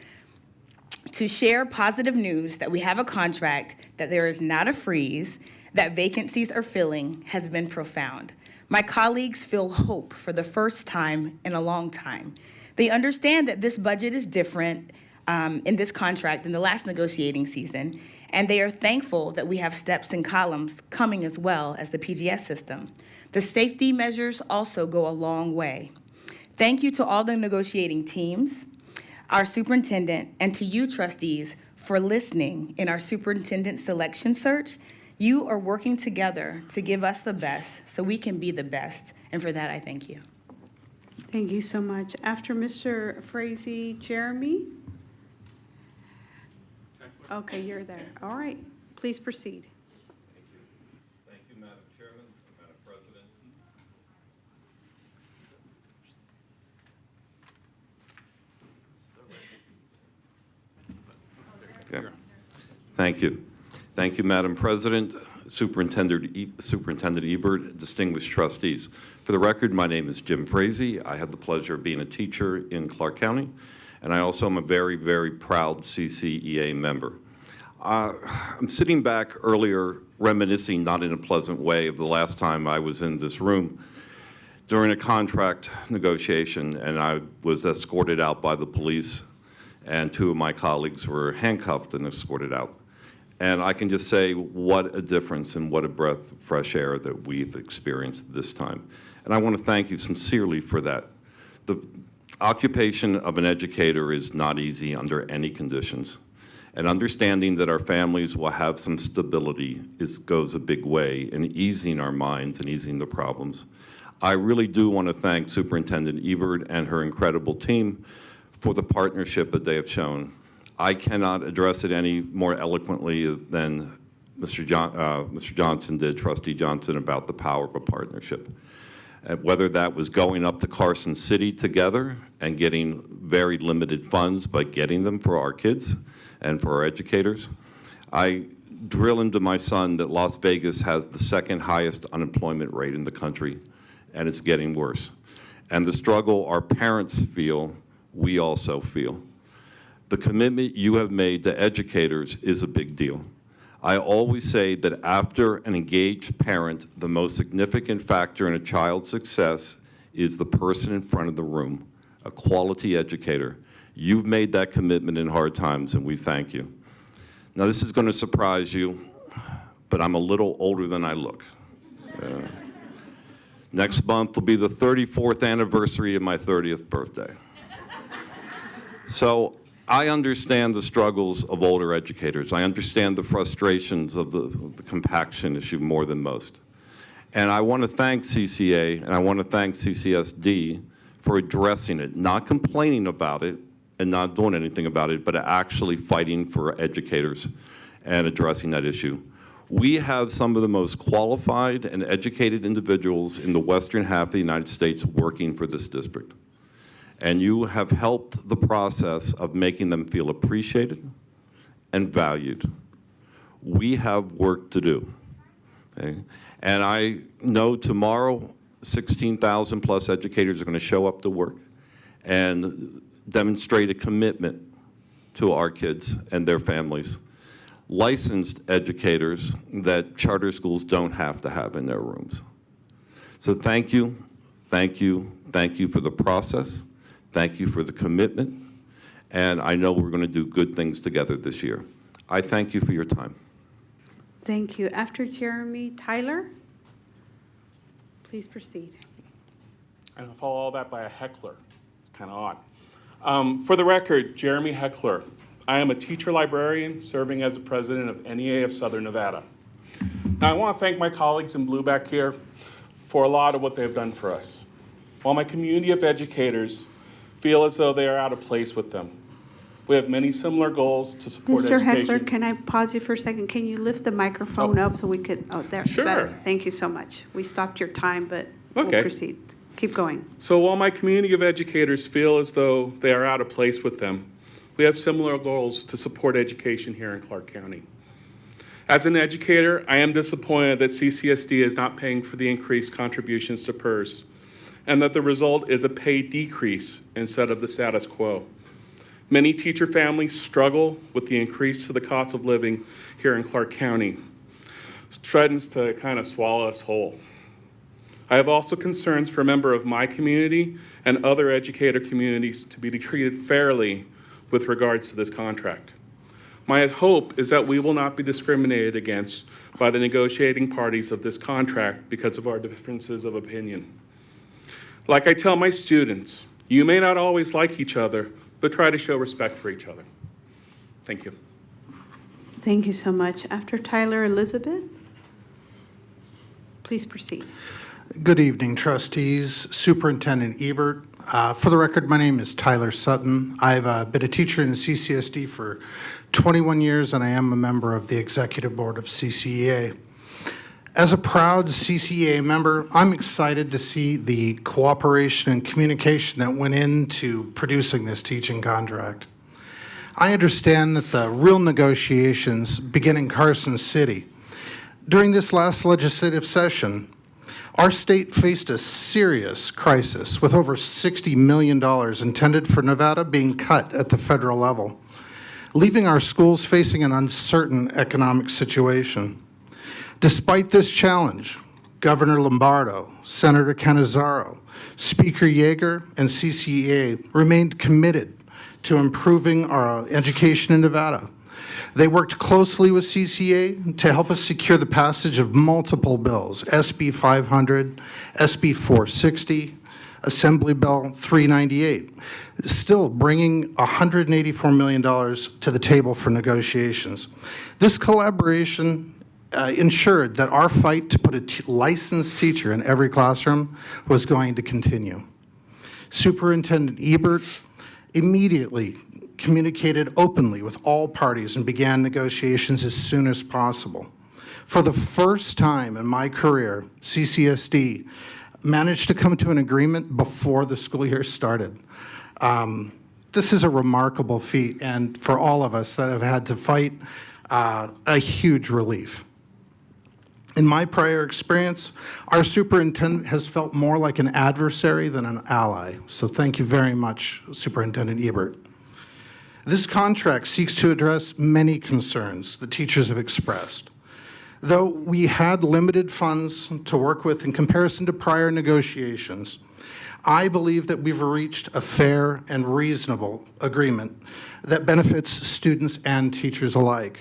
To share positive news that we have a contract, that there is not a freeze, that vacancies are filling has been profound. My colleagues feel hope for the first time in a long time. They understand that this budget is different in this contract than the last negotiating season, and they are thankful that we have steps and columns coming as well as the PGS system. The safety measures also go a long way. Thank you to all the negotiating teams, our superintendent, and to you, trustees, for listening in our superintendent selection search. You are working together to give us the best so we can be the best, and for that I thank you. Thank you so much. After Mr. Frazee, Jeremy? Okay, you're there. All right, please proceed. Thank you, Madam Chairman, Madam President. Yeah. Thank you. Thank you, Madam President, Superintendent Ebert, distinguished trustees. For the record, my name is Jim Frazee. I have the pleasure of being a teacher in Clark County, and I also am a very, very proud CCEA member. I'm sitting back earlier reminiscing, not in a pleasant way, of the last time I was in this room during a contract negotiation, and I was escorted out by the police, and 2 of my colleagues were handcuffed and escorted out. And I can just say what a difference and what a breath of fresh air that we've experienced this time. And I want to thank you sincerely for that. The occupation of an educator is not easy under any conditions. And understanding that our families will have some stability goes a big way in easing our minds and easing the problems. I really do want to thank Superintendent Ebert and her incredible team for the partnership that they have shown. I cannot address it any more eloquently than Mr. Johnson did, Trustee Johnson, about the power of a partnership. Whether that was going up to Carson City together and getting very limited funds, but getting them for our kids and for our educators. I drill into my son that Las Vegas has the 2nd highest unemployment rate in the country, and it's getting worse. And the struggle our parents feel, we also feel. The commitment you have made to educators is a big deal. I always say that after an engaged parent, the most significant factor in a child's success is the person in front of the room, a quality educator. You've made that commitment in hard times, and we thank you. Now, this is going to surprise you, but I'm a little older than I look. Next month will be the 34th anniversary of my 30th birthday. So I understand the struggles of older educators. I understand the frustrations of the compaction issue more than most. And I want to thank CCA and I want to thank CCSD for addressing it, not complaining about it and not doing anything about it, but actually fighting for educators and addressing that issue. We have some of the most qualified and educated individuals in the western half of the United States working for this district. And you have helped the process of making them feel appreciated and valued. We have work to do. Okay? And I know tomorrow 16,000 plus educators are going to show up to work and demonstrate a commitment to our kids and their families. Licensed educators that charter schools don't have to have in their rooms. So thank you, thank you, thank you for the process. Thank you for the commitment, and I know we're going to do good things together this year. I thank you for your time. Thank you. After Jeremy, Tyler, please proceed. And I'll follow all that by a heckler. It's kind of odd. For the record, Jeremy Heckler. I am a teacher librarian serving as the president of NEA of Southern Nevada. Now, I want to thank my colleagues in blue back here for a lot of what they've done for us. While my community of educators feel as though they are out of place with them. We have many similar goals to support Mr. education. Heckler, can I pause you for a second? Can you lift the microphone up so we could, oh, there, Sure. better. Thank you so much. We stopped your time, but we'll Okay. proceed. Keep going. So while my community of educators feel as though they are out of place with them, we have similar goals to support education here in Clark County. As an educator, I am disappointed that CCSD is not paying for the increased contributions to PERS, and that the result is a pay decrease instead of the status quo. Many teacher families struggle with the increase to the cost of living here in Clark County. It threatens to kind of swallow us whole. I have also concerns for a member of my community and other educator communities to be treated fairly with regards to this contract. My hope is that we will not be discriminated against by the negotiating parties of this contract because of our differences of opinion. Like I tell my students, you may not always like each other, but try to show respect for each other. Thank you. Thank you so much. After Tyler, Elizabeth, please proceed. Good evening, trustees, Superintendent Ebert. For the record, my name is Tyler Sutton. I've been a teacher in CCSD for 21 years, and I am a member of the executive board of CCEA. As a proud CCEA member, I'm excited to see the cooperation and communication that went into producing this teaching contract. I understand that the real negotiations begin in Carson City. During this last legislative session, Our state faced a serious crisis with over $60 million intended for Nevada being cut at the federal level, leaving our schools facing an uncertain economic situation. Despite this challenge, Governor Lombardo, Senator Cannizzaro, Speaker Yeager, and CCEA remained committed to improving our education in Nevada. They worked closely with CCA to help us secure the passage of multiple bills, SB 500, SB 460, Assembly Bill 398, still bringing $184 million to the table for negotiations. This collaboration ensured that our fight to put a licensed teacher in every classroom was going to continue. Superintendent Ebert immediately communicated openly with all parties and began negotiations as soon as possible. For the first time in my career, CCSD managed to come to an agreement before the school year started. This is a remarkable feat, and for all of us that have had to fight, a huge relief. In my prior experience, our superintendent has felt more like an adversary than an ally. So thank you very much, Superintendent Ebert. This contract seeks to address many concerns the teachers have expressed. Though we had limited funds to work with in comparison to prior negotiations, I believe that we've reached a fair and reasonable agreement that benefits students and teachers alike.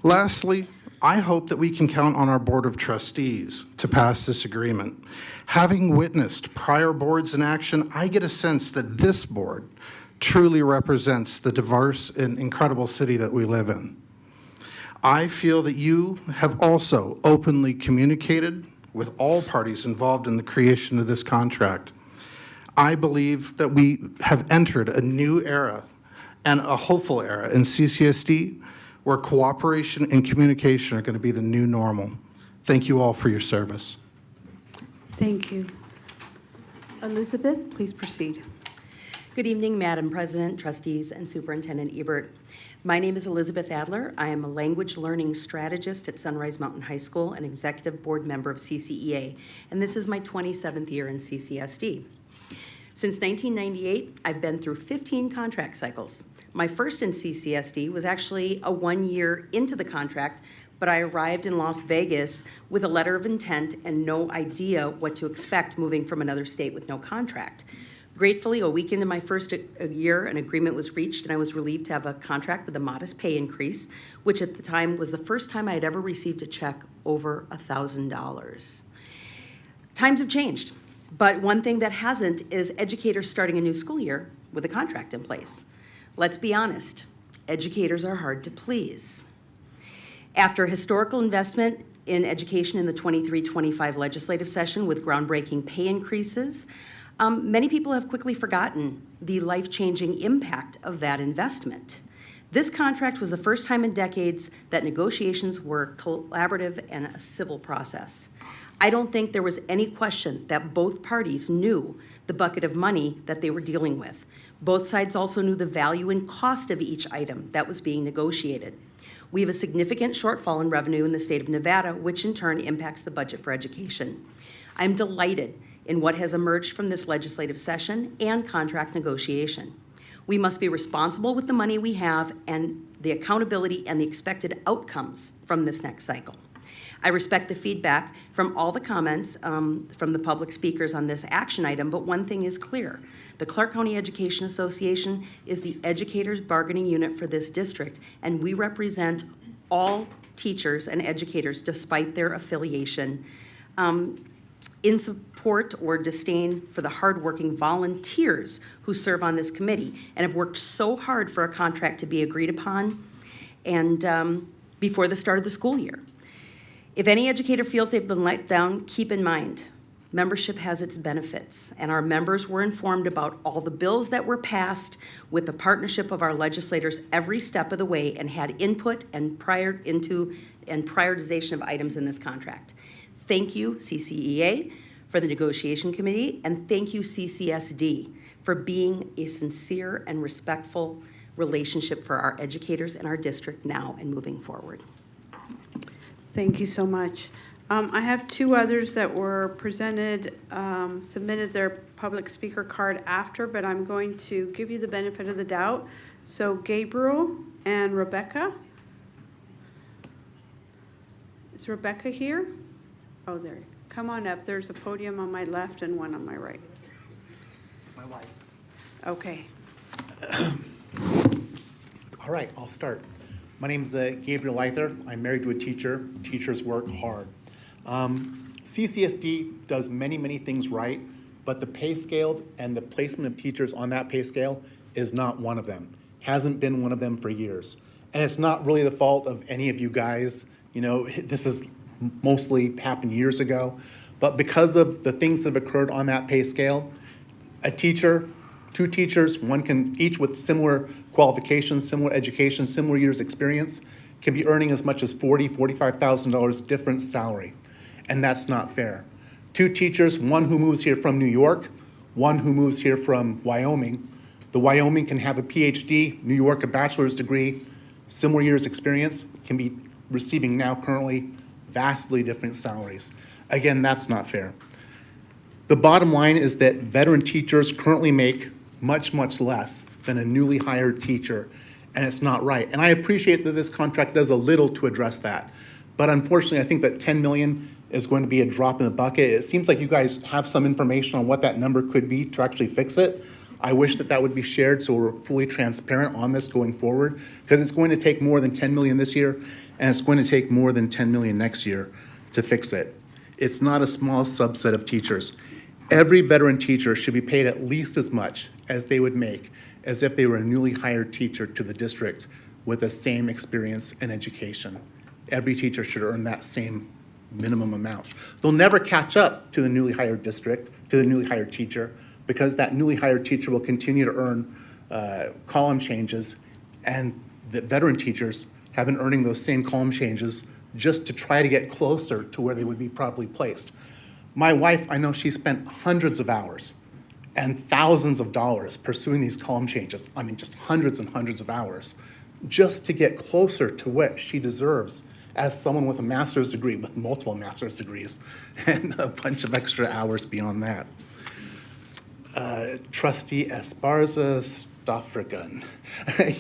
Lastly, I hope that we can count on our Board of Trustees to pass this agreement. Having witnessed prior boards in action, I get a sense that this board truly represents the diverse and incredible city that we live in. I feel that you have also openly communicated with all parties involved in the creation of this contract. I believe that we have entered a new era and a hopeful era in CCSD where cooperation and communication are going to be the new normal. Thank you all for your service. Thank you. Elizabeth, please proceed. Good evening, Madam President, Trustees, and Superintendent Ebert. My name is Elizabeth Adler. I am a language learning strategist at Sunrise Mountain High School and executive board member of CCEA, and this is my 27th year in CCSD. Since 1998, I've been through 15 contract cycles. My first in CCSD was actually a 1 year into the contract, but I arrived in Las Vegas with a letter of intent and no idea what to expect moving from another state with no contract. Gratefully, a week into my first year, an agreement was reached, and I was relieved to have a contract with a modest pay increase, which at the time was the first time I had ever received a check over $1,000. Times have changed, but one thing that hasn't is educators starting a new school year with a contract in place. Let's be honest, educators are hard to please. After historical investment in education in the 23-25 legislative session with groundbreaking pay increases, many people have quickly forgotten the life-changing impact of that investment. This contract was the first time in decades that negotiations were collaborative and a civil process. I don't think there was any question that both parties knew the bucket of money that they were dealing with. Both sides also knew the value and cost of each item that was being negotiated. We have a significant shortfall in revenue in the state of Nevada, which in turn impacts the budget for education. I'm delighted in what has emerged from this legislative session and contract negotiation. We must be responsible with the money we have and the accountability and the expected outcomes from this next cycle. I respect the feedback from all the comments from the public speakers on this action item, but one thing is clear. The Clark County Education Association is the educators' bargaining unit for this district, and we represent all teachers and educators despite their affiliation. In support or disdain for the hardworking volunteers who serve on this committee and have worked so hard for a contract to be agreed upon and before the start of the school year. If any educator feels they've been let down, keep in mind, membership has its benefits, and our members were informed about all the bills that were passed with the partnership of our legislators every step of the way and had input and prioritization of items in this contract. Thank you, CCEA, for the negotiation committee, and thank you, CCSD, for being a sincere and respectful relationship for our educators and our district now and moving forward. Thank you so much. I have two others that were presented, submitted their public speaker card after, but I'm going to give you the benefit of the doubt. So Gabriel and Rebecca. Is Rebecca here? Oh, there. Come on up. There's a podium on my left and one on my right. My wife. Okay. All right, I'll start. My name is Gabriel Leither. I'm married to a teacher. Teachers work hard. CCSD does many, many things right, but the pay scale and the placement of teachers on that pay scale is not one of them. Hasn't been one of them for years. And it's not really the fault of any of you guys. You know, this has mostly happened years ago. But because of the things that have occurred on that pay scale, a teacher, two teachers, one can each with similar qualifications, similar education, similar years experience, can be earning as much as $40,000, $45,000 different salary. And that's not fair. Two teachers, one who moves here from New York, one who moves here from Wyoming. The Wyoming can have a PhD, New York a bachelor's degree, similar years experience, can be receiving now currently vastly different salaries. Again, that's not fair. The bottom line is that veteran teachers currently make much, much less than a newly hired teacher, and it's not right. And I appreciate that this contract does a little to address that. But unfortunately, I think that $10 million is going to be a drop in the bucket. It seems like you guys have some information on what that number could be to actually fix it. I wish that that would be shared so we're fully transparent on this going forward, because it's going to take more than $10 million this year, and it's going to take more than $10 million next year to fix it. It's not a small subset of teachers. Every veteran teacher should be paid at least as much as they would make as if they were a newly hired teacher to the district with the same experience and education. Every teacher should earn that same minimum amount. They'll never catch up to the newly hired district, to the newly hired teacher, because that newly hired teacher will continue to earn column changes, and the veteran teachers have been earning those same column changes just to try to get closer to where they would be properly placed. My wife, I know she spent hundreds of hours and thousands of dollars pursuing these column changes. I mean, just hundreds and hundreds of hours just to get closer to what she deserves as someone with a master's degree, with multiple master's degrees, and a bunch of extra hours beyond that. Trustee Esparza Stofragan,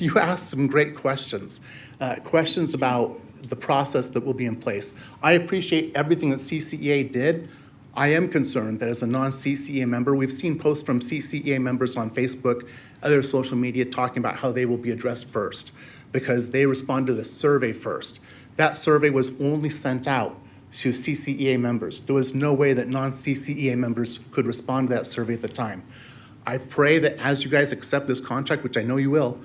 you asked some great questions. Questions about the process that will be in place. I appreciate everything that CCEA did. I am concerned that as a non-CCEA member, we've seen posts from CCEA members on Facebook, other social media talking about how they will be addressed first because they respond to the survey first. That survey was only sent out to CCEA members. There was no way that non-CCEA members could respond to that survey at the time. I pray that as you guys accept this contract, which I know you will,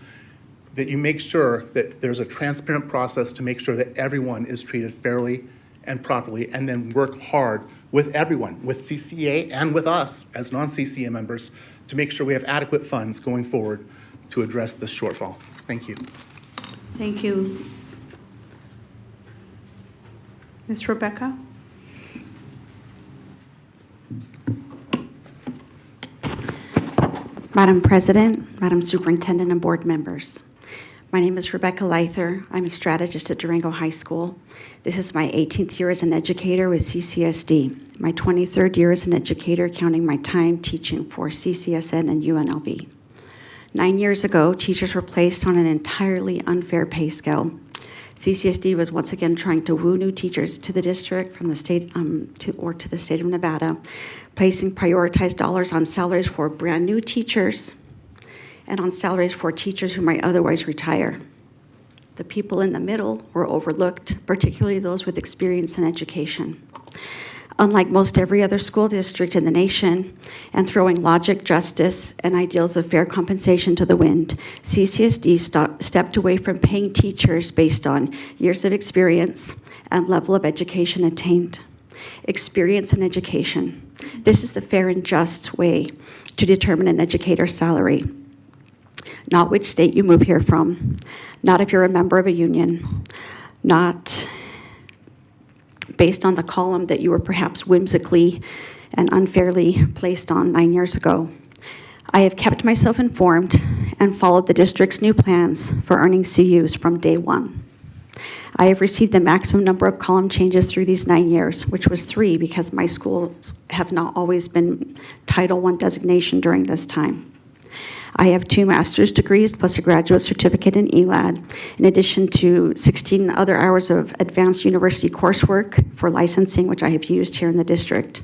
that you make sure that there's a transparent process to make sure that everyone is treated fairly and properly, and then work hard with everyone, with CCEA and with us as non-CCEA members, to make sure we have adequate funds going forward to address this shortfall. Thank you. Thank you. Ms. Rebecca? Madam President, Madam Superintendent, and board members. My name is Rebecca Leither. I'm a strategist at Durango High School. This is my 18th year as an educator with CCSD, my 23rd year as an educator, counting my time teaching for CCSN and UNLV. 9 years ago, teachers were placed on an entirely unfair pay scale. CCSD was once again trying to woo new teachers to the district from the state to the state of Nevada, placing prioritized dollars on salaries for brand new teachers and on salaries for teachers who might otherwise retire. The people in the middle were overlooked, particularly those with experience in education. Unlike most every other school district in the nation, and throwing logic, justice, and ideals of fair compensation to the wind, CCSD stepped away from paying teachers based on years of experience and level of education attained. Experience and education. This is the fair and just way to determine an educator's salary. Not which state you move here from, not if you're a member of a union, not based on the column that you were perhaps whimsically and unfairly placed on 9 years ago. I have kept myself informed and followed the district's new plans for earning CUs from day one. I have received the maximum number of column changes through these 9 years, which was 3 because my schools have not always been Title I designation during this time. I have 2 master's degrees plus a graduate certificate in ELAD, in addition to 16 other hours of advanced university coursework for licensing, which I have used here in the district.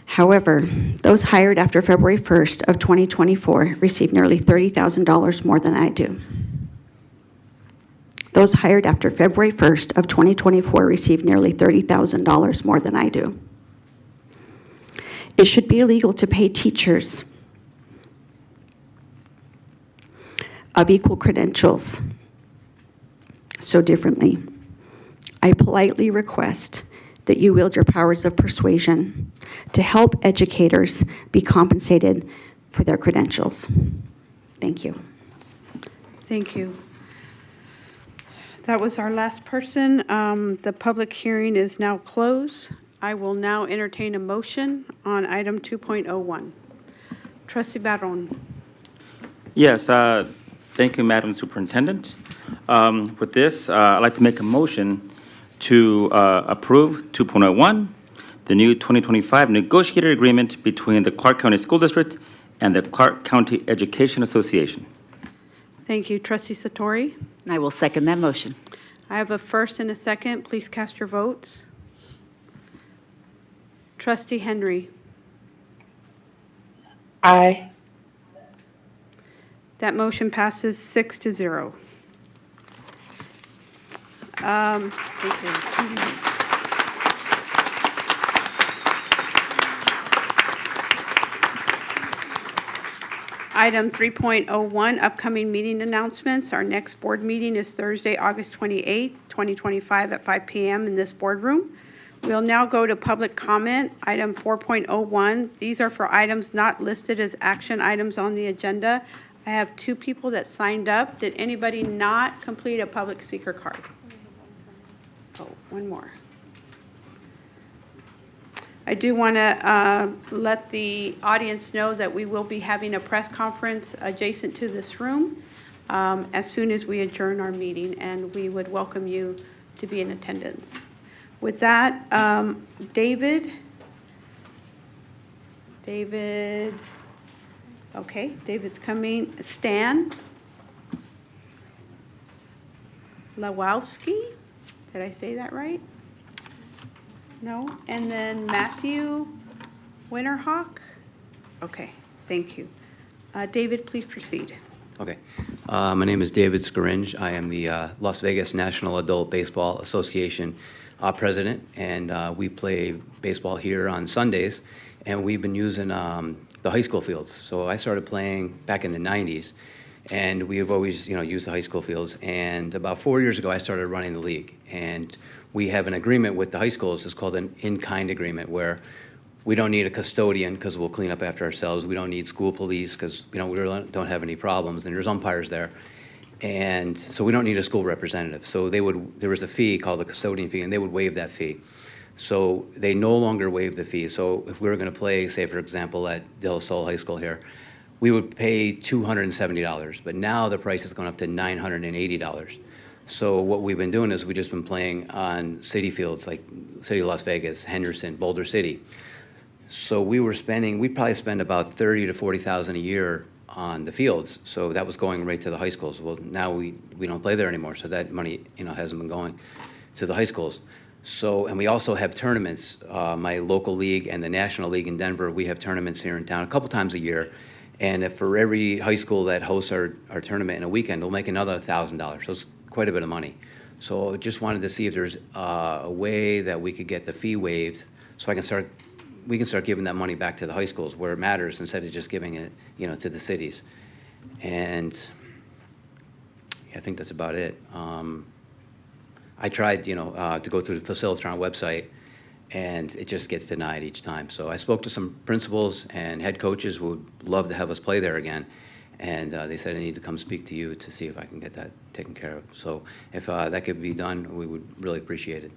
However, those hired after February 1st of 2024 receive nearly $30,000 more than I do. Those hired after February 1st of 2024 receive nearly $30,000 more than I do. It should be illegal to pay teachers of equal credentials so differently. I politely request that you wield your powers of persuasion to help educators be compensated for their credentials. Thank you. Thank you. That was our last person. The public hearing is now closed. I will now entertain a motion on item 2.01. Trustee Barron. Yes, thank you, Madam Superintendent. With this, I'd like to make a motion to approve 2.01, the new 2025 negotiated agreement between the Clark County School District and the Clark County Education Association. Thank you. Trustee Satori. And I will second that motion. I have a first and a second. Please cast your votes. Trustee Henry. Aye. That motion passes 6-0. Thank you. Item 3.01, upcoming meeting announcements. Our next board meeting is Thursday, August 28th, 2025 at 5 p.m. in this boardroom. We'll now go to public comment, item 4.01. These are for items not listed as action items on the agenda. I have 2 people that signed up. Did anybody not complete a public speaker card? Oh, one more. I do want to let the audience know that we will be having a press conference adjacent to this room as soon as we adjourn our meeting, and we would welcome you to be in attendance. With that, David, okay, David's coming. Stan Lawowski, did I say that right? No? And then Matthew Winterhawk? Okay, thank you. David, please proceed. Okay. My name is David Scaringe. I am the Las Vegas National Adult Baseball Association president, and we play baseball here on Sundays, and we've been using the high school fields. So I started playing back in the 90s, and we have always, used the high school fields. And about 4 years ago, I started running the league, and we have an agreement with the high schools. It's called an in-kind agreement, where we don't need a custodian because we'll clean up after ourselves. We don't need school police because we really don't have any problems, and there's umpires there. And so we don't need a school representative. So there was a fee called the custodian fee, and they would waive that fee. So they no longer waive the fee. So if we were going to play, say, for example, at Del Sol High School here, we would pay $270, but now the price has gone up to $980. So what we've been doing is we've just been playing on city fields like City of Las Vegas, Henderson, Boulder City. So we probably spend about $30,000 to $40,000 a year on the fields. So that was going right to the high schools. Well, now we don't play there anymore, so that money hasn't been going to the high schools. So, and we also have tournaments. My local league and the National League in Denver, we have tournaments here in town a couple times a year. And if for every high school that hosts our tournament in a weekend, we'll make another $1,000. So it's quite a bit of money. So just wanted to see if there's a way that we could get the fee waived so we can start giving that money back to the high schools where it matters instead of just giving it, to the cities. And I think that's about it. I tried, to go through the Facilitron website, and it just gets denied each time. So I spoke to some principals and head coaches who would love to have us play there again. And they said I need to come speak to you to see if I can get that taken care of. So if that could be done, we would really appreciate it.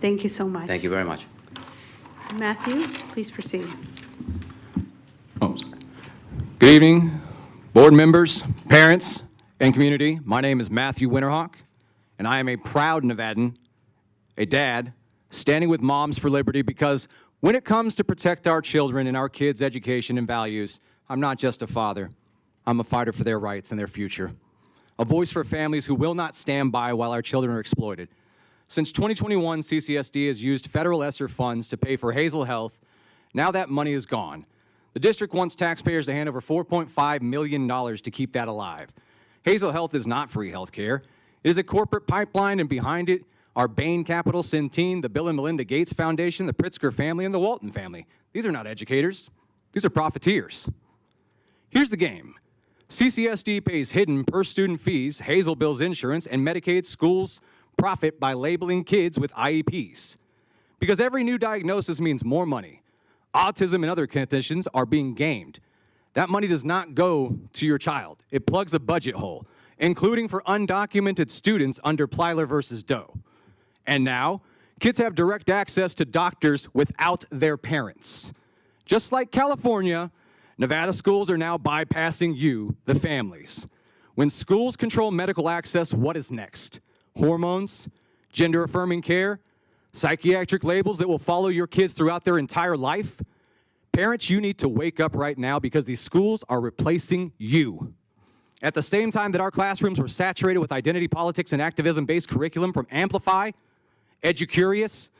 Thank you so much. Thank you very much. Matthew, please proceed. Oh, sorry. Good evening, board members, parents, and community. My name is Matthew Winterhawk. And I am a proud Nevadan, a dad, standing with Moms for Liberty, because when it comes to protect our children and our kids' education and values, I'm not just a father. I'm a fighter for their rights and their future. A voice for families who will not stand by while our children are exploited. Since 2021, CCSD has used federal ESSER funds to pay for Hazel Health. Now that money is gone. The district wants taxpayers to hand over $4.5 million to keep that alive. Hazel Health is not free health care. It is a corporate pipeline, and behind it are Bain Capital, Centene, the Bill and Melinda Gates Foundation, the Pritzker family, and the Walton family. These are not educators. These are profiteers. Here's the game. CCSD pays hidden per-student fees, Hazel bills insurance, and Medicaid schools profit by labeling kids with IEPs. Because every new diagnosis means more money. Autism and other conditions are being gamed. That money does not go to your child. It plugs a budget hole, including for undocumented students under Plyler versus Doe. And now, kids have direct access to doctors without their parents. Just like California, Nevada schools are now bypassing you, the families. When schools control medical access, what is next? Hormones, gender-affirming care, psychiatric labels that will follow your kids throughout their entire life? Parents, you need to wake up right now, because these schools are replacing you. At the same time that our classrooms were saturated with identity politics and activism-based curriculum from Amplify, EduCurious,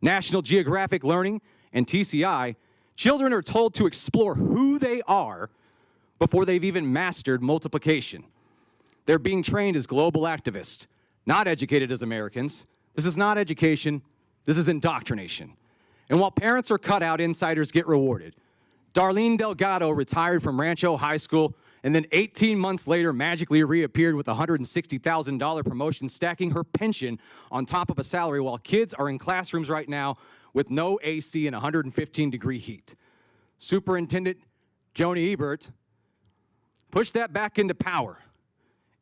National Geographic Learning, and TCI, children are told to explore who they are before they've even mastered multiplication. They're being trained as global activists, not educated as Americans. This is not education. This is indoctrination. And while parents are cut out, insiders get rewarded. Darlene Delgado retired from Rancho High School and then 18 months later magically reappeared with a $160,000 promotion, stacking her pension on top of a salary, while kids are in classrooms right now with no AC and 115-degree heat. Superintendent Joni Ebert pushed that back into power.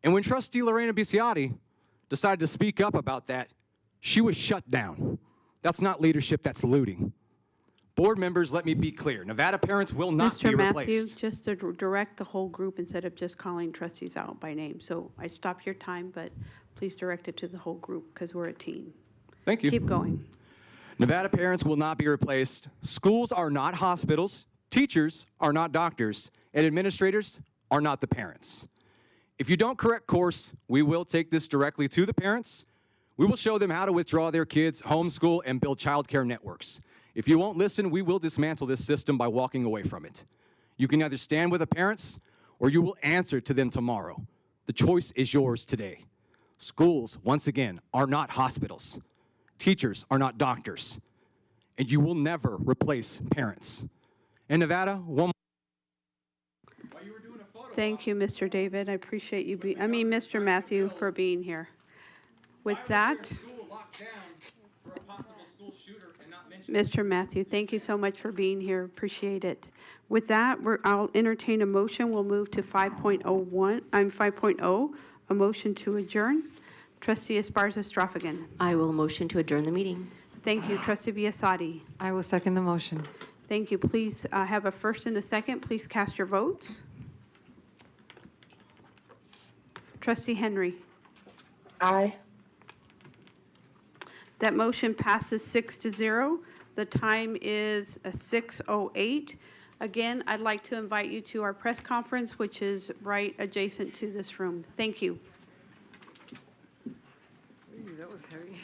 And when Trustee Lorena Bisciotti decided to speak up about that, she was shut down. That's not leadership, that's looting. Board members, let me be clear. Nevada parents will not be Mr. replaced. Matthew, just to direct the whole group instead of just calling trustees out by name. So I stopped your time, but please direct it to the whole group, because we're a team. Thank you. Keep going. Nevada parents will not be replaced. Schools are not hospitals. Teachers are not doctors. And administrators are not the parents. If you don't correct course, we will take this directly to the parents. We will show them how to withdraw their kids, homeschool, and build child care networks. If you won't listen, we will dismantle this system by walking away from it. You can either stand with the parents, or you will answer to them tomorrow. The choice is yours today. Schools, once again, are not hospitals. Teachers are not doctors. And you will never replace parents. In Nevada, one. Thank you, Mr. David. I appreciate you Mr. Matthew, for being here. With that, Mr. Matthew, thank you so much for being here. Appreciate it. With that, I'll entertain a motion. We'll move to 5.0, a motion to adjourn. Trustee Esparza-Stroffigan. I will motion to adjourn the meeting. Thank you. Trustee Biasotti. I will second the motion. Thank you. Please have a first and a second. Please cast your votes. Trustee Henry. Aye. That motion passes 6-0. The time is 6:08. Again, I'd like to invite you to our press conference, which is right adjacent to this room. Thank you. That was heavy.